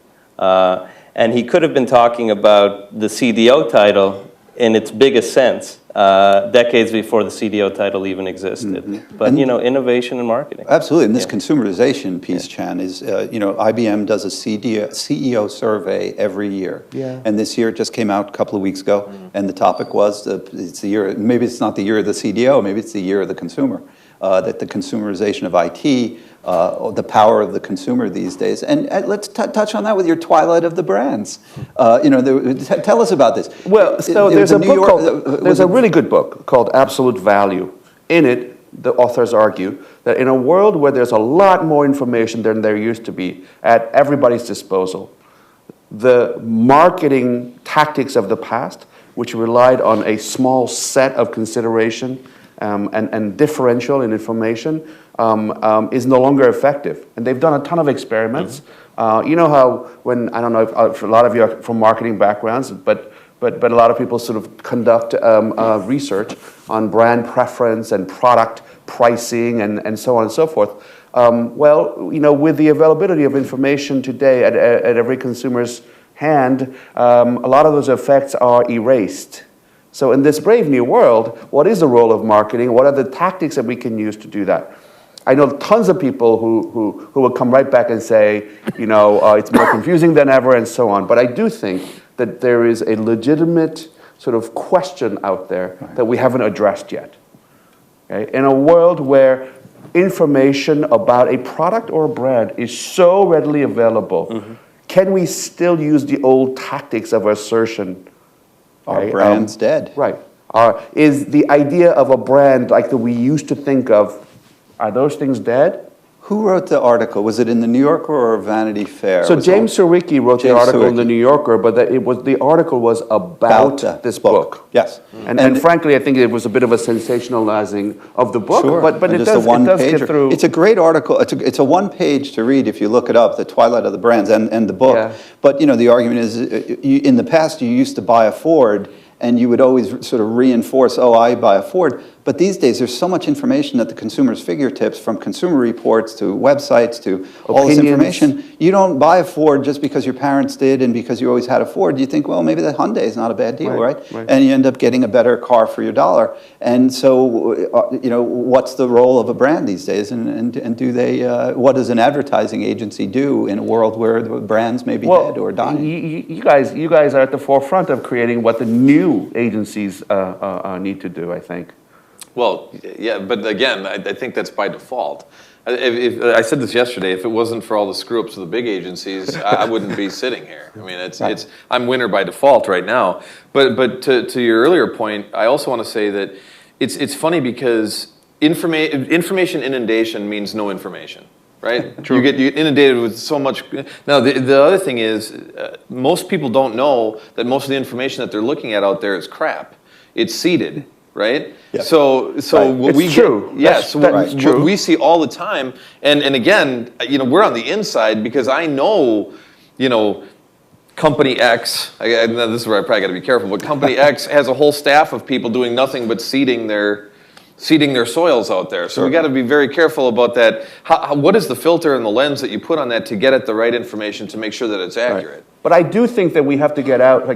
And he could have been talking about the CDO title in its biggest sense decades before the CDO title even existed. But, innovation and marketing. Absolutely, and this consumerization piece, Chan, is, IBM does a CEO survey every year. Yeah. And this year it just came out a couple of weeks ago, and the topic was, it's the year, maybe it's not the year of the CDO, maybe it's the year of the consumer. That the consumerization of IT, the power of the consumer these days. And let's touch on that with your twilight of the brands. Tell us about this. Well, so there's a book called, there's a really good book called Absolute Value. In it, the authors argue that in a world where there's a lot more information than there used to be at everybody's disposal, the marketing tactics of the past, which relied on a small set of consideration and differential in information, is no longer effective. And they've done a ton of experiments. You know how when, I don't know if a lot of you are from marketing backgrounds, but a lot of people sort of conduct research on brand preference and product pricing and so on and so forth. With the availability of information today at every consumer's hand, a lot of those effects are erased. So in this brave new world, what is the role of marketing? What are the tactics that we can use to do that? I know tons of people who will come right back and say, it's more confusing than ever and so on. But I do think that there is a legitimate sort of question out there that we haven't addressed yet. Okay? In a world where information about a product or a brand is so readily available, can we still use the old tactics of assertion? Our brand's dead. Right. Is the idea of a brand like that we used to think of, are those things dead? Who wrote the article? Was it in the New Yorker or Vanity Fair? So James Surowiecki wrote the article in the New Yorker, but the article was about this book. Yes. And frankly, I think it was a bit of a sensationalizing of the book, sure. but it does get through. It's a great article. It's a one-page to read if you look it up, The Twilight of the Brands and the book. Yeah. But, the argument is, in the past, you used to buy a Ford, and you would always sort of reinforce, I buy a Ford. But these days, there's so much information at the consumer's fingertips, from consumer reports to websites to all this information. You don't buy a Ford just because your parents did and because you always had a Ford. You think, well, maybe the Hyundai is not a bad deal, right? And you end up getting a better car for your dollar. And so, what's the role of a brand these days? And do they? What does an advertising agency do in a world where the brands may be dead or dying? You guys are at the forefront of creating what the new agencies need to do, I think. Well, yeah, but again, I think that's by default. If I said this yesterday, if it wasn't for all the screw-ups of the big agencies, I wouldn't be sitting here. I mean, I'm winner by default right now. But to your earlier point, I also want to say that it's funny because information inundation means no information, right? True. You get inundated with so much. Now, the other thing is, most people don't know that most of the information that they're looking at out there is crap. It's seeded. Right? Yeah. So what we true. Yes, what we see all the time, and again, we're on the inside because I know, Company X, this is where I probably got to be careful, but Company X has a whole staff of people doing nothing but seeding their soils out there. So we got to be very careful about that. What is the filter and the lens that you put on that to get at the right information to make sure that it's accurate? Right. But I do think that we have to get out,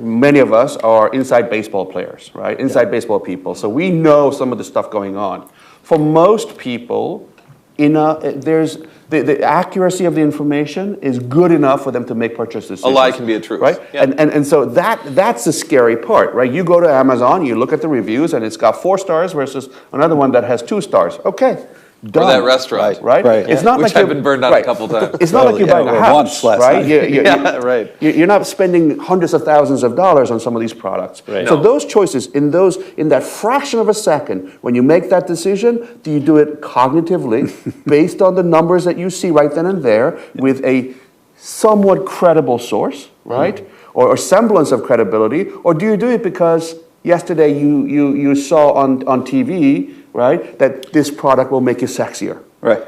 many of us are inside baseball players, right? Inside baseball people. So we know some of the stuff going on. For most people, the accuracy of the information is good enough for them to make purchase decisions. A lie can be a truth. Right? Yeah. And so that's the scary part, right? You go to Amazon, you look at the reviews, and it's got 4 stars versus another one that has 2 stars. Okay. Done. Or that restaurant. Right? It's not Which like I've been burned on a couple times. It's not like you're buying a house, once last right? night. Right. You're not spending hundreds of thousands of dollars on some of these products. Right. So No. those choices, in that fraction of a second, when you make that decision, do you do it cognitively, based on the numbers that you see right then and there, with a somewhat credible source, right? Or semblance of credibility, or do you do it because yesterday you saw on TV, right, that this product will make you sexier? Right.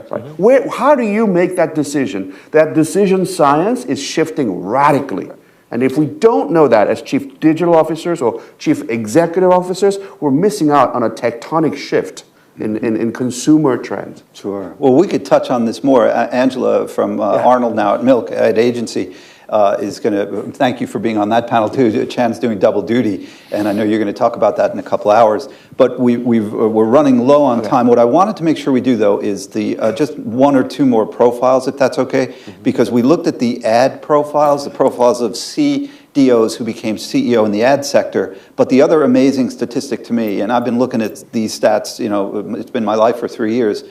How do you make that decision? That decision science is shifting radically. And if we don't know that as chief digital officers or chief executive officers, we're missing out on a tectonic shift in consumer trends. Sure. Well, we could touch on this more. Angela from Arnold now at Milk at Agency is going to thank you for being on that panel too. Chan's doing double duty, and I know you're going to talk about that in a couple hours. But we're running low on time. What I wanted to make sure we do though is just 1 or 2 more profiles, if that's okay, because we looked at the ad profiles, the profiles of CDOs who became CEO in the ad sector. But the other amazing statistic to me, and I've been looking at these stats, it's been my life for 3 years.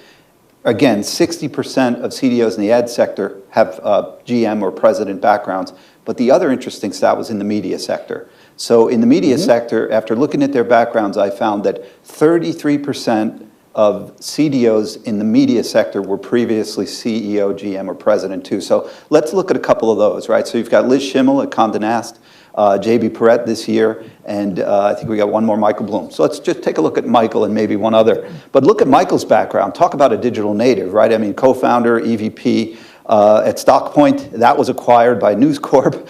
Again, 60% of CDOs in the ad sector have GM or president backgrounds. But the other interesting stat was in the media sector. So in the media sector, after looking at their backgrounds, I found that 33% of CDOs in the media sector were previously CEO, GM, or president too. So let's look at a couple of those, right? So you've got Liz Schimmel at Condé Nast, JB Perrette this year, and I think we got one more, Michael Bloom. So let's just take a look at Michael and maybe one other. But look at Michael's background. Talk about a digital native, right? I mean, co-founder, EVP at Stockpoint. That was acquired by News Corp.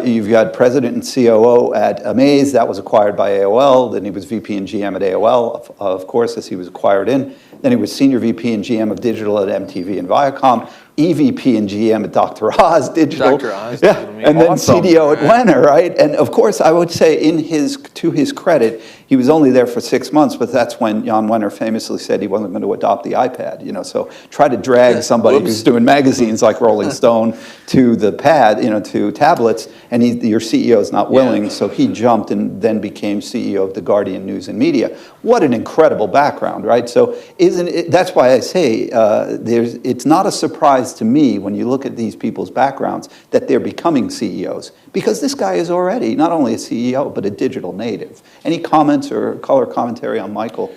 You've got president and COO at Amaze. That was acquired by AOL. Then he was VP and GM at AOL, of course, as he was acquired in. Then he was senior VP and GM of digital at MTV and Viacom. EVP and GM at Dr. Oz Digital. Dr. Oz, yeah, and then awesome. CDO at Wenner, right? And of course, I would say to his credit, he was only there for 6 months, but that's when Jan Wenner famously said he wasn't going to adopt the iPad. So try to drag somebody who's doing magazines like Rolling Stone to the pad, to tablets, and your CEO is not willing, so he jumped and then became CEO of the Guardian News and Media. What an incredible background, right? So that's why I say it's not a surprise to me when you look at these people's backgrounds that they're becoming CEOs, because this guy is already not only a CEO but a digital native. Any comments or color commentary on Michael?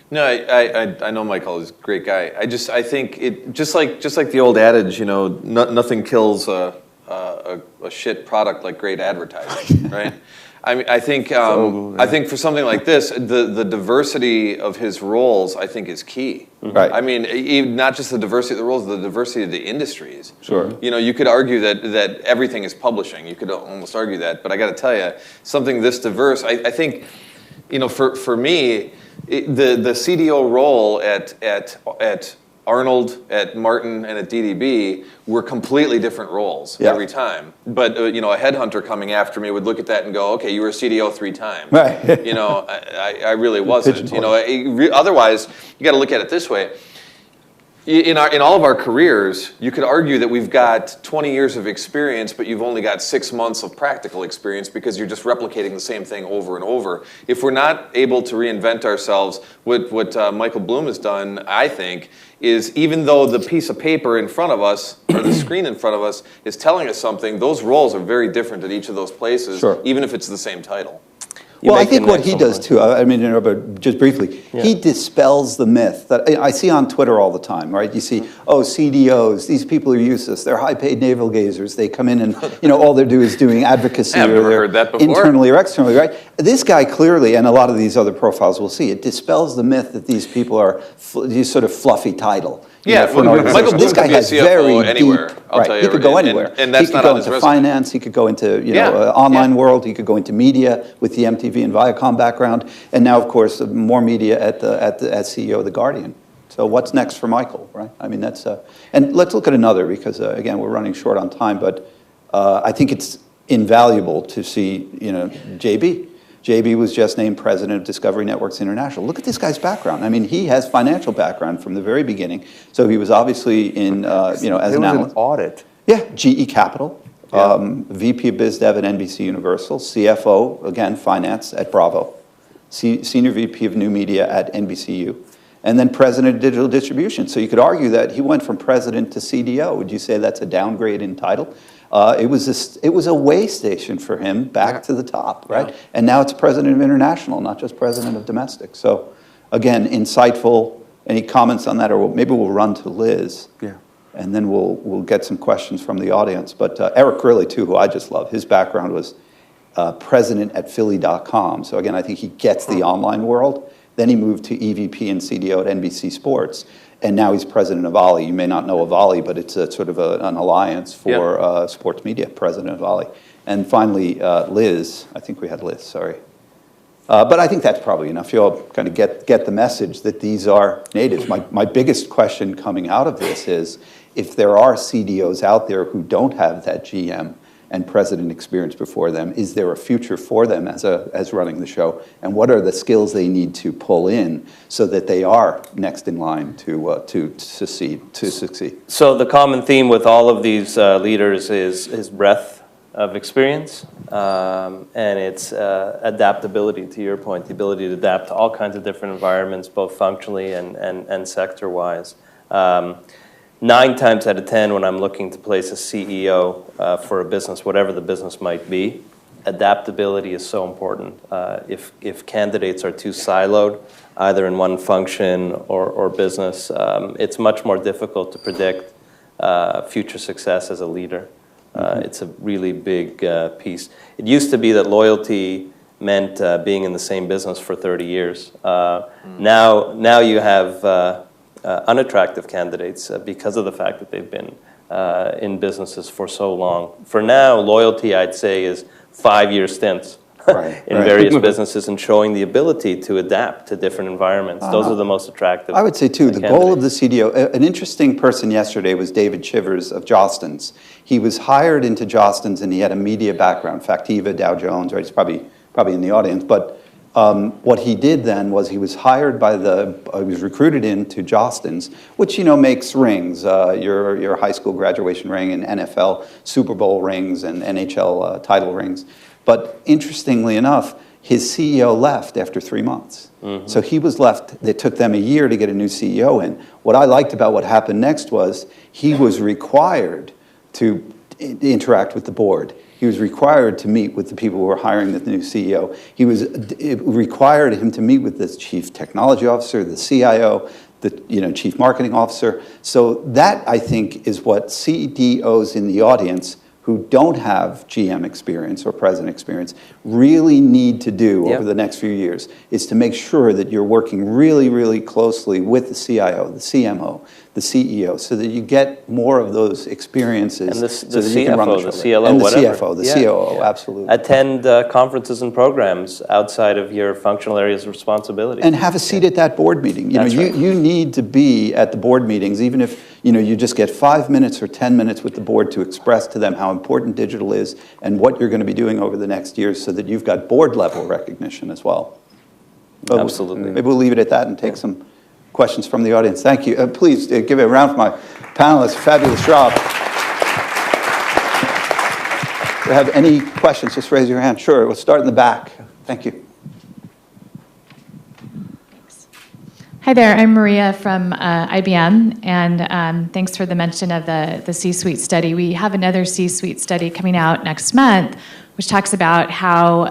No, I know Michael is a great guy. I think it just like the old adage, nothing kills a shit product like great advertising, right? I mean, I think for something like this, the diversity of his roles, I think, is key. Right. I mean, not just the diversity of the roles, the diversity of the industries. Sure. You could argue that everything is publishing. You could almost argue that, but I got to tell you, something this diverse, I think, for me, the CDO role at Arnold, at Martin, and at DDB were completely different roles every time. But a headhunter coming after me would look at that and go, "Okay, you were CDO 3 times." Right. I really wasn't. Otherwise, you got to look at it this way. In all of our careers, you could argue that we've got 20 years of experience, but you've only got 6 months of practical experience because you're just replicating the same thing over and over. If we're not able to reinvent ourselves, what Michael Bloom has done, I think, is even though the piece of paper in front of us, or the screen in front of us, is telling us something, those roles are very different at each of those places, even if it's the same title. you Well, I make think an what he excellent does point. too, I mean, but just briefly, he dispels the myth that I see on Twitter all the time, right? You see, oh, CDOs, these people are useless. They're high-paid navel gazers. They come in and, all they do is doing advocacy I've or never they're heard that before. internally or externally, right? This guy clearly, and a lot of these other profiles we'll see, it dispels the myth that these people are these sort of fluffy title. Yeah, For an well, organization. Michael Bloom This guy could be a has CFO very anywhere, deep, I'll right, tell you, he could go and- anywhere. and that's he not could go on his into resume. finance, he could go into Yeah, online yeah. world, he could go into media with the MTV and Viacom background, and now, of course, more media as CEO of The Guardian. So what's next for Michael, right? I mean, that's, and let's look at another, because again, we're running short on time, but I think it's invaluable to see, JB. JB was just named president of Discovery Networks International. Look at this guy's background. I mean, he has financial background from the very beginning. So he was obviously in, as There an was analyst. an audit. Yeah, GE Capital, VP of Biz Dev at NBC Universal, CFO, again, finance at Bravo, Senior VP of New Media at NBCU, and then president of digital distribution. So you could argue that he went from president to CDO. Would you say that's a downgrade in title? It was a way station for him back to the top, right? Yeah. And now it's president of international, not just president of domestic. So again, insightful. Any comments on that? Or maybe we'll run to Liz. Yeah. And then we'll get some questions from the audience. But Eric Grilly, too, who I just love, his background was president at Philly.com. So again, I think he gets the online world. Then he moved to EVP and CDO at NBC Sports. And now he's president of Ollie. You may not know of Ollie, but it's a sort of an alliance for sports media, president of Ollie. And finally, Liz. I think we had Liz, sorry. But I think that's probably enough. You all kind of get the message that these are natives. My biggest question coming out of this is, if there are CDOs out there who don't have that GM and president experience before them, is there a future for them as running the show? And what are the skills they need to pull in so that they are next in line to succeed? So the common theme with all of these leaders is breadth of experience, and it's adaptability, to your point, the ability to adapt to all kinds of different environments, both functionally and sector-wise. 9 times out of 10, when I'm looking to place a CEO for a business, whatever the business might be, adaptability is so important. If candidates are too siloed, either in one function or business, it's much more difficult to predict future success as a leader. It's a really big piece. It used to be that loyalty meant being in the same business for 30 years. Now you have unattractive candidates because of the fact that they've been in businesses for so long. For now, loyalty, I'd say, is 5-year stints in various businesses and showing the ability to adapt to different environments. Those are the most attractive. I would say, too, the candidates. goal of the CDO, an interesting person yesterday was David Chivers of Jostens. He was hired into Jostens and he had a media background, Factiva, Dow Jones, right? He's probably in the audience, but what he did then was he was hired by he was recruited into Jostens, which, makes rings, your high school graduation ring and NFL Super Bowl rings and NHL title rings. But interestingly enough, his CEO left after 3 months. Mm-hmm. So he was left, it took them a year to get a new CEO in. What I liked about what happened next was he was required to interact with the board. He was required to meet with the people who were hiring the new CEO. It required him to meet with the chief technology officer, the CIO, the chief marketing officer. So that, I think, is what CDOs in the audience who don't have GM experience or president experience really need to do over the next few years, is to make sure that you're working really, really closely with the CIO, the CMO, the CEO, so that you get more of those experiences. And the so that you can run CFO, the the show. CLO, and the whatever. CFO, the COO, absolutely. Attend conferences and programs outside of your functional areas of responsibility. And have a seat at that board meeting. That's right. You need to be at the board meetings, even if you just get 5 minutes or 10 minutes with the board to express to them how important digital is and what you're going to be doing over the next years, so that you've got board level recognition as well. But Absolutely. Maybe we'll leave it at that and take some questions from the audience. Thank you. Please give a round for my panelists. Fabulous job. If you have any questions, just raise your hand. Sure, we'll start in the back. Thank you. Hi there, I'm Maria from IBM, and thanks for the mention of the C-suite study. We have another C-suite study coming out next month, which talks about how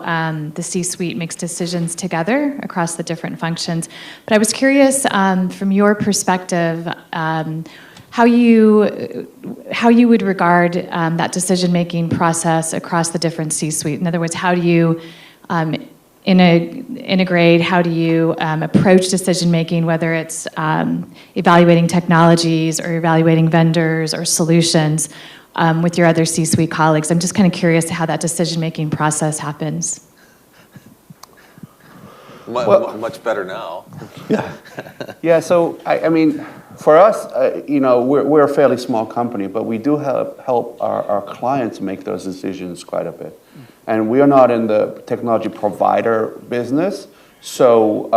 the C-suite makes decisions together across the different functions. But I was curious, from your perspective, how you would regard that decision-making process across the different C-suite. In other words, how do you integrate, how do you approach decision-making, whether it's evaluating technologies or evaluating vendors or solutions with your other C-suite colleagues? I'm just kind of curious how that decision-making process happens. Much better now. Yeah, so I mean, for us, we're a fairly small company, but we do help our clients make those decisions quite a bit. And we are not in the technology provider business, so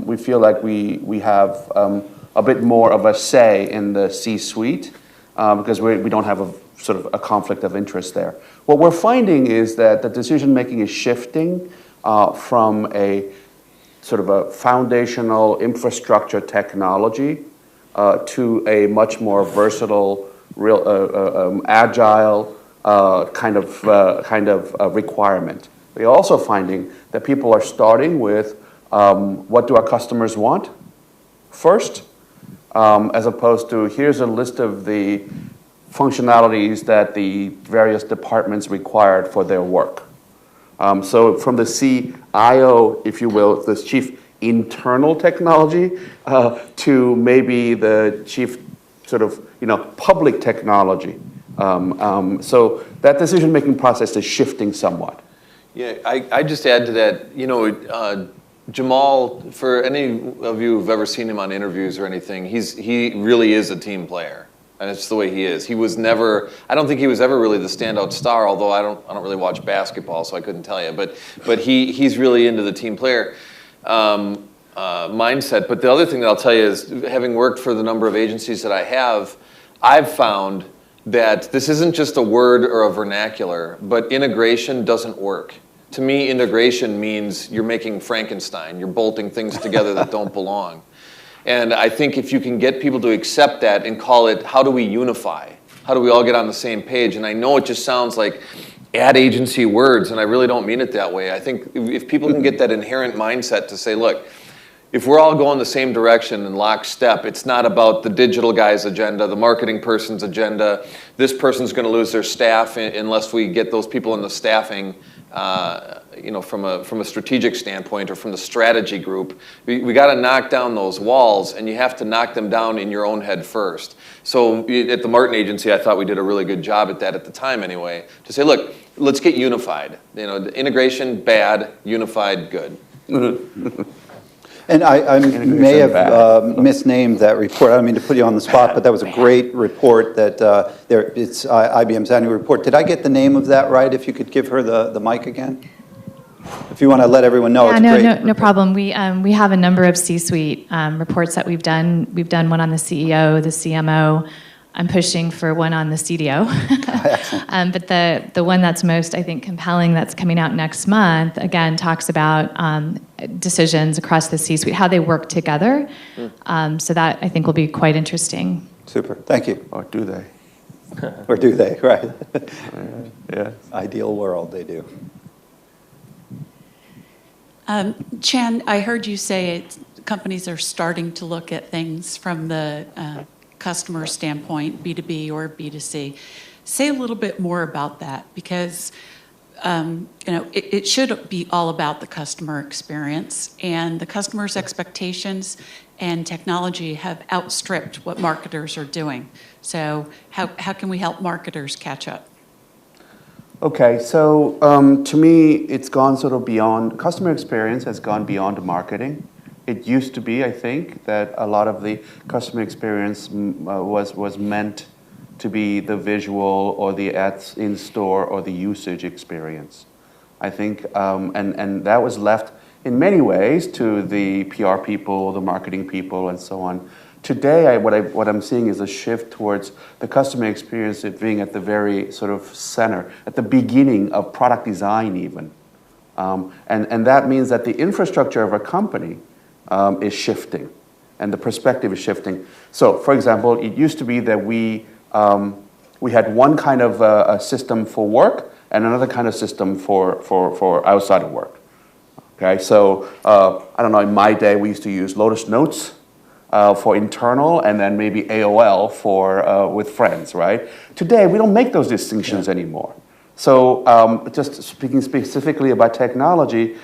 we feel like we have a bit more of a say in the C-suite because we don't have a sort of a conflict of interest there. What we're finding is that the decision making is shifting from a sort of a foundational infrastructure technology to a much more versatile, agile kind of requirement. We're also finding that people are starting with what do our customers want first, as opposed to here's a list of the functionalities that the various departments required for their work. So from the CIO, if you will, the chief internal technology, to maybe the chief sort of public technology. So that decision-making process is shifting somewhat. Yeah, I just add to that, Jamal, for any of you who've ever seen him on interviews or anything, he really is a team player. And it's the way he is. He was never, I don't think he was ever really the standout star, although I don't really watch basketball, so I couldn't tell you. But he's really into the team player mindset. But the other thing that I'll tell you is, having worked for the number of agencies that I have, I've found that this isn't just a word or a vernacular, but integration doesn't work. To me, integration means you're making Frankenstein. You're bolting things together that don't belong. And I think if you can get people to accept that and call it, how do we unify? How do we all get on the same page? And I know it just sounds like ad agency words, and I really don't mean it that way. I think if people can get that inherent mindset to say, look, if we're all going the same direction in lockstep, it's not about the digital guy's agenda, the marketing person's agenda. This person's going to lose their staff unless we get those people in the staffing, from a strategic standpoint or from the strategy group. We got to knock down those walls, and you have to knock them down in your own head first. So at the Martin Agency, I thought we did a really good job at that at the time anyway, to say, look, let's get unified. The integration, bad; unified, good. And I may have misnamed that report. I don't mean to put you on the spot, but that was a great report that it's IBM's annual report. Did I get the name of that right? If you could give her the mic again? If you want to let everyone know, no problem. We have a number of C-suite reports that we've done. We've done one on the CEO, the CMO. I'm pushing for one on the CDO. But the one that's most, I think, compelling that's coming out next month, again, talks about decisions across the C-suite, how they work together. So that, I think, will be quite interesting. Super. Thank you. Or do they? Or do they, right? Yeah. Ideal world, they do. Chan, I heard you say companies are starting to look at things from the customer standpoint, B2B or B2C. Say a little bit more about that, because it should be all about the customer experience, and the customer's expectations and technology have outstripped what marketers are doing. So how can we help marketers catch up? Okay, so to me, it's gone sort of beyond, customer experience has gone beyond marketing. It used to be, I think, that a lot of the customer experience was meant to be the visual or the ads in store or the usage experience. I think, and that was left in many ways to the PR people, the marketing people, and so on. Today, what I'm seeing is a shift towards the customer experience being at the very sort of center, at the beginning of product design even. And that means that the infrastructure of a company is shifting. and the perspective is shifting. So, for example, it used to be that we had one kind of a system for work and another kind of system for outside of work. Okay, so I don't know, in my day we used to use Lotus Notes for internal, and then maybe AOL for with friends, right? Today we don't make those distinctions anymore. So just speaking specifically about technology,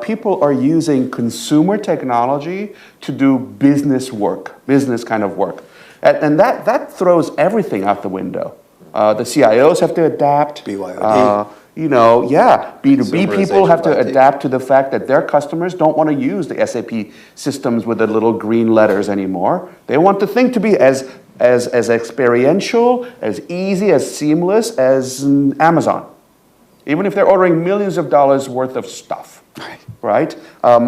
people are using consumer technology to do business work, business kind of work. And that throws everything out the window. The CIOs have to adapt. BYOD. B2B people have to Consumerization of IT. adapt to the fact that their customers don't want to use the SAP systems with the little green letters anymore. They want the thing to be as experiential, as easy, as seamless as Amazon, even if they're ordering millions of dollars worth of stuff, right?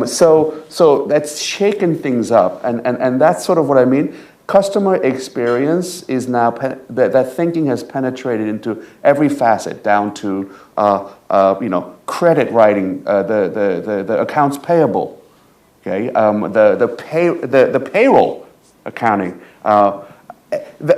So that's shaken things up, and that's sort of what I mean. Customer experience is now, that thinking has penetrated into every facet, down to credit writing, the accounts payable, okay, the payroll accounting.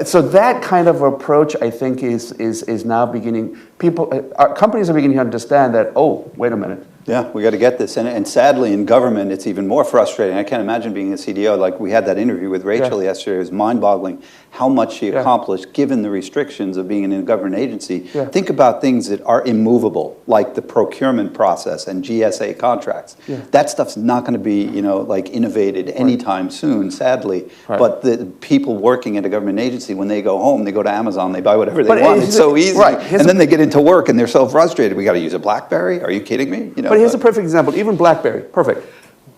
So that kind of approach, I think, is now beginning. Companies are beginning to understand that. Oh, wait a minute. Yeah, we got to get this. And sadly, in government, it's even more frustrating. I can't imagine being a CDO. Like, we had that interview with Rachel yesterday. It was mind-boggling how much she accomplished given the restrictions of being in a government agency. Yeah. Think about things that are immovable, like the procurement process and GSA contracts. Yeah. That stuff's not going to be, innovated anytime soon, sadly. Right. But the people working at a government agency, when they go home, they go to Amazon, they buy whatever they But want. It's so easy. Right. And then they get into work and they're so frustrated. We got to use a BlackBerry? Are you kidding me? But here's a perfect example. Even BlackBerry, perfect.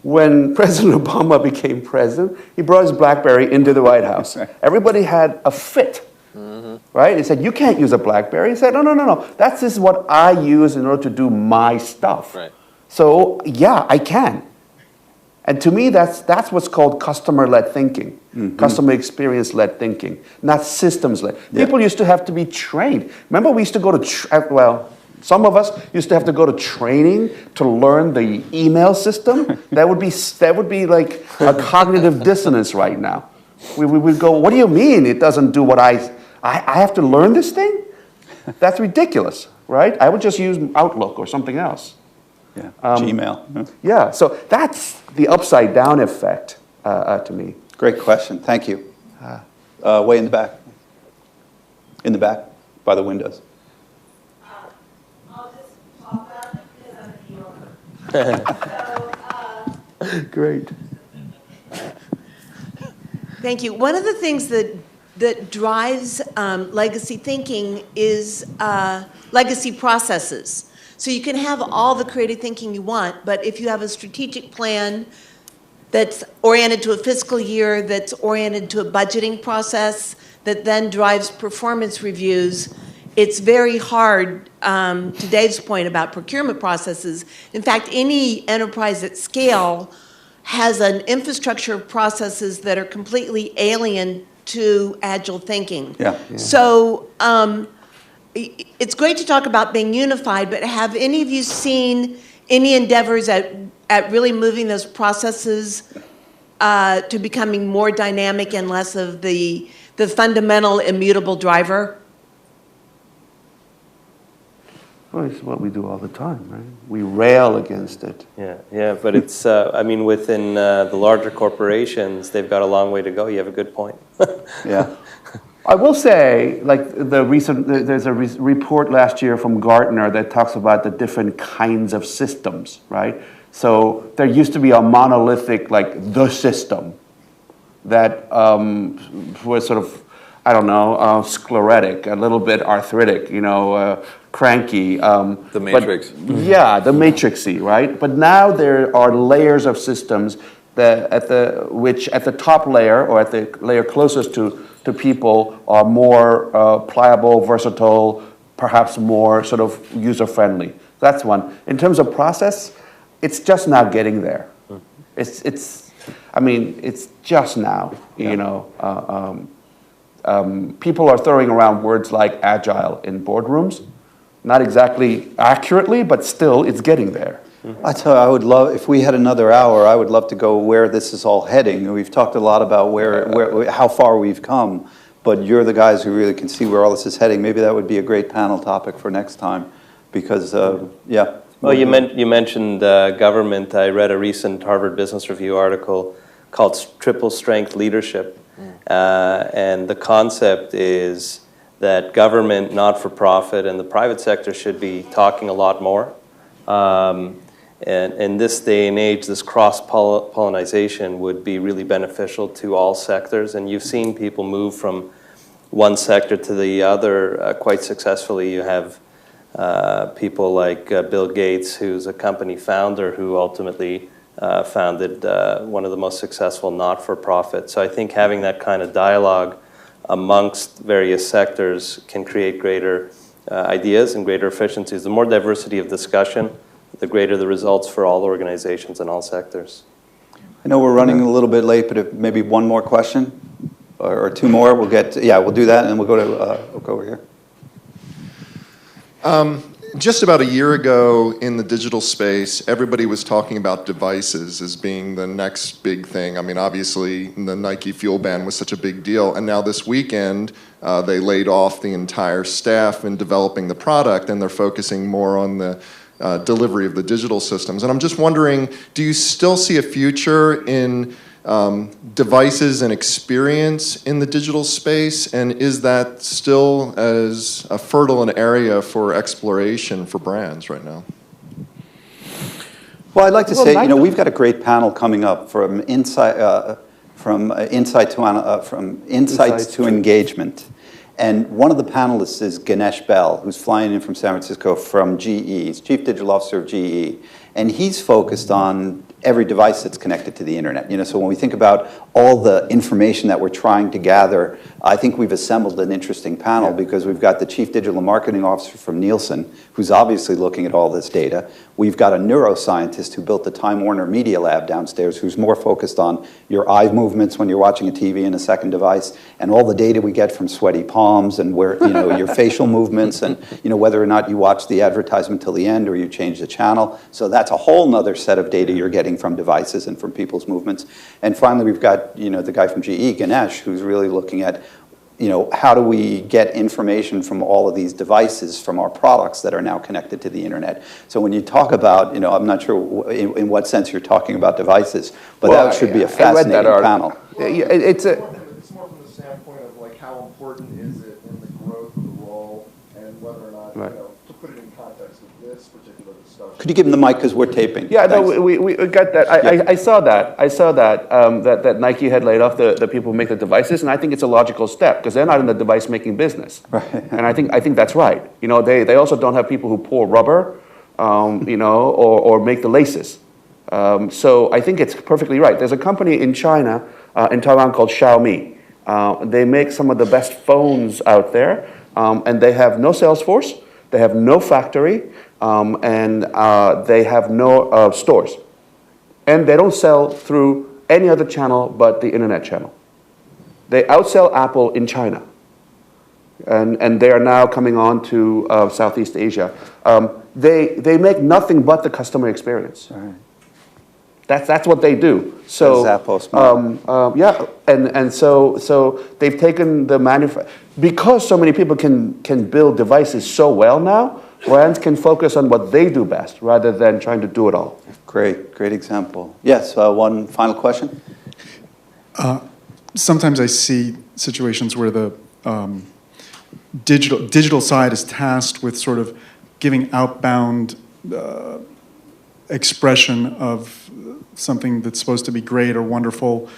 When President Obama became president, he brought his BlackBerry into the White House. Right. Everybody had a fit, right? He said, "You can't use a BlackBerry." He said, "No. This is what I use in order to do my stuff." Right. So yeah, I can. And to me, that's what's called customer-led thinking, customer experience-led thinking, not systems-led. Yeah. People used to have to be trained. Remember, we used to go to some of us used to have to go to training to learn the email system. That would be like a cognitive dissonance right now. We would go, "What do you mean it doesn't do what I have to learn this thing?" That's ridiculous, right? I would just use Outlook or something else. Yeah, Gmail. Yeah. Yeah, so that's the upside down effect to me. Great question. Thank you. Way in the back. In the back, by the windows. I'll just pop that because I'm a New Yorker. Great. Thank you. One of the things that drives legacy thinking is legacy processes. So you can have all the creative thinking you want, but if you have a strategic plan that's oriented to a fiscal year, that's oriented to a budgeting process, that then drives performance reviews, it's very hard, to Dave's point about procurement processes. In fact, any enterprise at scale has an infrastructure of processes that are completely alien to agile thinking. Yeah. So it's great to talk about being unified, but have any of you seen any endeavors at really moving those processes to becoming more dynamic and less of the fundamental immutable driver? Well, it's what we do all the time, right? We rail against it. Yeah, but it's, within the larger corporations, they've got a long way to go. You have a good point. Yeah. I will say, like there's a report last year from Gartner that talks about the different kinds of systems, right? So there used to be a monolithic, like the system that was sort of, sclerotic, a little bit arthritic, cranky. The matrix. The matrixy, right? But now there are layers of systems that at the top layer or at the layer closest to people are more pliable, versatile, perhaps more sort of user-friendly. That's one. In terms of process, it's just now getting there. It's just now, people are throwing around words like agile in boardrooms. Not exactly accurately, but still it's getting there. I tell you, I would love, if we had another hour, I would love to go where this is all heading. We've talked a lot about how far we've come, but you're the guys who really can see where all this is heading. Maybe that would be a great panel topic for next time, because, yeah. Well, you mentioned government. I read a recent Harvard Business Review article called Triple Strength Leadership, and the concept is that government, not-for-profit, and the private sector should be talking a lot more. And in this day and age, this cross-pollinization would be really beneficial to all sectors. And you've seen people move from one sector to the other quite successfully. You have people like Bill Gates, who's a company founder, who ultimately founded one of the most successful not-for-profits. So I think having that kind of dialogue amongst various sectors can create greater ideas and greater efficiencies. The more diversity of discussion, the greater the results for all organizations in all sectors. I know we're running a little bit late, but if maybe one more question or two more, we'll get, we'll do that, and we'll go over here. Just about a year ago in the digital space, everybody was talking about devices as being the next big thing. I mean, obviously, the Nike fuel ban was such a big deal. And now this weekend, they laid off the entire staff in developing the product, and they're focusing more on the delivery of the digital systems. And I'm just wondering, do you still see a future in devices and experience in the digital space, and is that still as a fertile an area for exploration for brands right now? Well, I'd like to say, we've got a great panel coming up from insights to engagement. And one of the panelists is Ganesh Bell, who's flying in from San Francisco from GE. He's Chief Digital Officer of GE. And he's focused on every device that's connected to the internet. So when we think about all the information that we're trying to gather, I think we've assembled an interesting panel because we've got the Chief Digital Marketing Officer from Nielsen, who's obviously looking at all this data. We've got a neuroscientist who built the Time Warner Media Lab downstairs, who's more focused on your eye movements when you're watching a TV and a second device, and all the data we get from sweaty palms and where your facial movements and whether or not you watch the advertisement till the end or you change the channel. So that's a whole nother set of data you're getting from devices and from people's movements. And finally, we've got the guy from GE, Ganesh, who's really looking at how do we get information from all of these devices from our products that are now connected to the internet. So when you talk about, I'm not sure in what sense you're talking about devices, but that should be a fascinating panel. It's more from the standpoint of like how important is it in the growth of the role, and whether or not, to put it in context of this particular discussion. Could you give him the mic because we're taping? Yeah, no, we got that. I saw that. That Nike had laid off the people who make the devices, and I think it's a logical step because they're not in the device making business. Right. And I think that's right. They also don't have people who pour rubber, or make the laces. So I think it's perfectly right. There's a company in China, in Taiwan called Xiaomi. They make some of the best phones out there, and they have no sales force, they have no factory, and they have no stores. And they don't sell through any other channel but the internet channel. They outsell Apple in China. And they are now coming on to Southeast Asia. They make nothing but the customer experience. Right. That's what they do. So and so they've taken the because so many people can build devices so well now. Brands can focus on what they do best rather than trying to do it all. Great example. Yes, one final question. Sometimes I see situations where the digital side is tasked with sort of giving outbound expression of something that's supposed to be great or wonderful,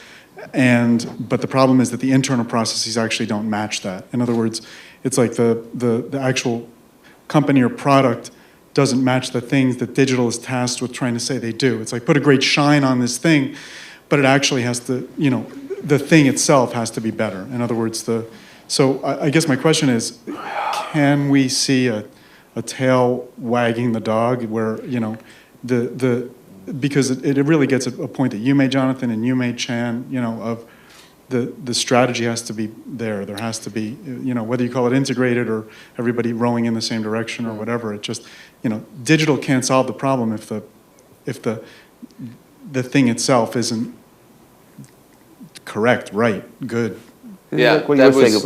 but the problem is that the internal processes actually don't match that. In other words, it's like the actual company or product doesn't match the things that digital is tasked with trying to say they do. It's like put a great shine on this thing, but it actually has to, the thing itself has to be better. In other words, so I guess my question is, can we see a tail wagging the dog where, because it really gets a point that you made, Jonathan, and you made, Chan, of the strategy has to be there. There has to be, whether you call it integrated or everybody rowing in the same direction or whatever. It just, digital can't solve the problem if if the thing itself isn't correct, right, good. Yeah, Like what you that were saying was-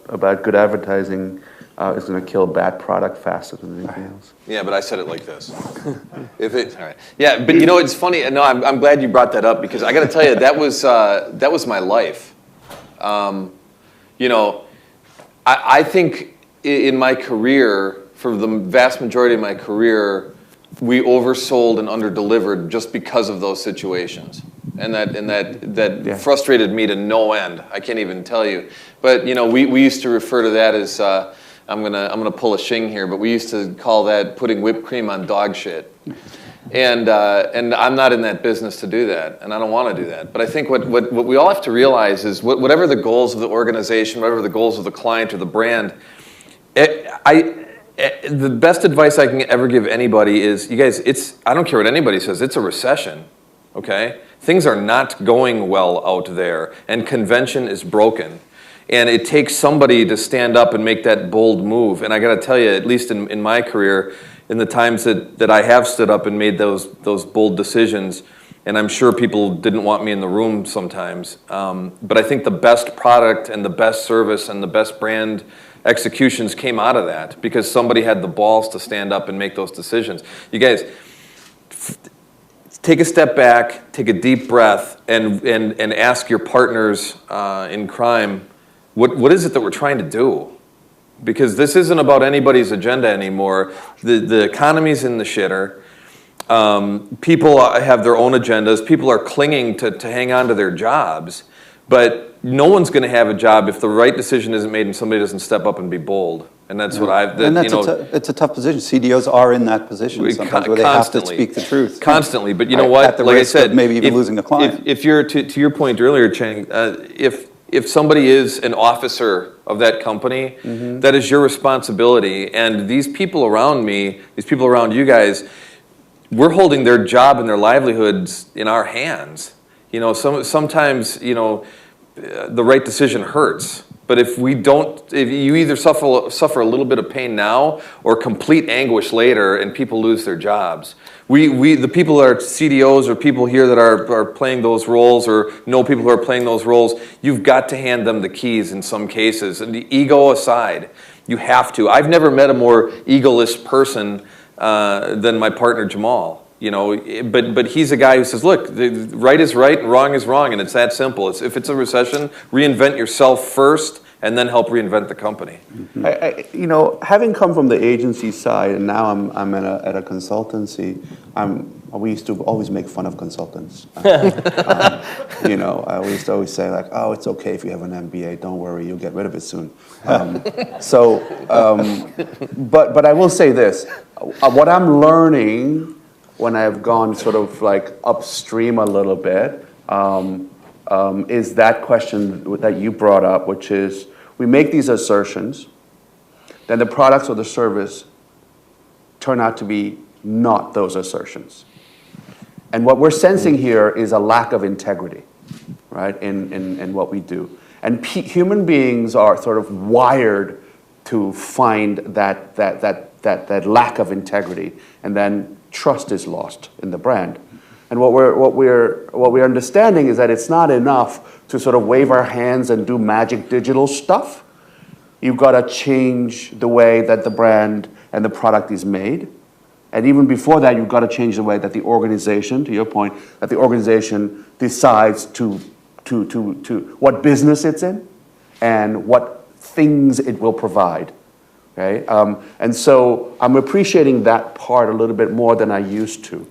about good advertising is going to kill bad product faster than anything else. Yeah, but I said it like this. All right. Yeah, but you know, it's funny. No, I'm glad you brought that up because I got to tell you, that was my life. You know, I think in my career, for the vast majority of my career, we oversold and underdelivered just because of those situations, and that frustrated me to no end. I can't even tell you. But you know, we used to refer to that as I'm gonna pull a shing here, but we used to call that putting whipped cream on dog shit. And I'm not in that business to do that, and I don't want to do that. But I think what we all have to realize is whatever the goals of the organization, whatever the goals of the client or the brand, the best advice I can ever give anybody is, you guys, I don't care what anybody says, it's a recession, okay? Things are not going well out there, and convention is broken. And it takes somebody to stand up and make that bold move. And I got to tell you, at least in my career, in the times that I have stood up and made those bold decisions, and I'm sure people didn't want me in the room sometimes, but I think the best product and the best service and the best brand executions came out of that because somebody had the balls to stand up and make those decisions. You guys, take a step back, take a deep breath, and ask your partners in crime, what is it that we're trying to do? Because this isn't about anybody's agenda anymore. The economy's in the shitter. People have their own agendas. People are clinging to hang on to their jobs. But no one's going to have a job if the right decision isn't made and somebody doesn't step up and be bold. And that's what I've... it's a tough position. CDOs are in that position sometimes where they have to speak the truth. Constantly. But you know what? At the risk of maybe even losing a client. If you're, to your point earlier, Chang, if somebody is an officer of that company, that is your responsibility. And these people around me, these people around you guys, we're holding their job and their livelihoods in our hands. You know, sometimes, you know, the right decision hurts. But if you either suffer a little bit of pain now or complete anguish later, and people lose their jobs. The people that are CDOs or people here that are playing those roles or know people who are playing those roles, you've got to hand them the keys in some cases. And the ego aside, you have to. I've never met a more egoless person than my partner Jamal. You know, but he's a guy who says, look, right is right and wrong is wrong, and it's that simple. If it's a recession, reinvent yourself first and then help reinvent the company. You know, having come from the agency side and now I'm at a consultancy, we used to always make fun of consultants. You know, we used to always say like, oh, it's okay if you have an MBA, don't worry, you'll get rid of it soon. But I will say this, what I'm learning when I've gone sort of like upstream a little bit, is that question that you brought up, which is we make these assertions, then the products or the service turn out to be not those assertions. And what we're sensing here is a lack of integrity, right, in what we do. And human beings are sort of wired to find that lack of integrity, and then trust is lost in the brand. And what we're understanding is that it's not enough to sort of wave our hands and do magic digital stuff. You've got to change the way that the brand and the product is made. And even before that, you've got to change the way that the organization, to your point, that the organization decides to what business it's in and what things it will provide. Okay? And so I'm appreciating that part a little bit more than I used to,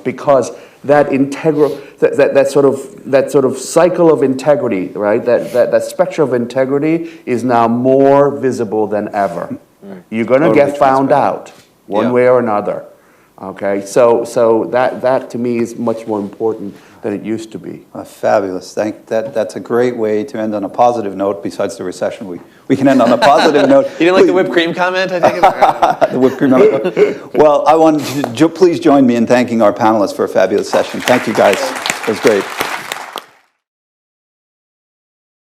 because that integral, that sort of cycle of integrity, right? That spectrum of integrity is now more visible than ever. You're going to get found out one way or another. Okay, so that to me is much more important than it used to be. Fabulous. That's a great way to end on a positive note. Besides the recession, we can end on a positive note. You didn't like the whipped cream comment? I think the whipped cream comment. Well, I want to please join me in thanking our panelists for a fabulous session. Thank you, guys. It was great.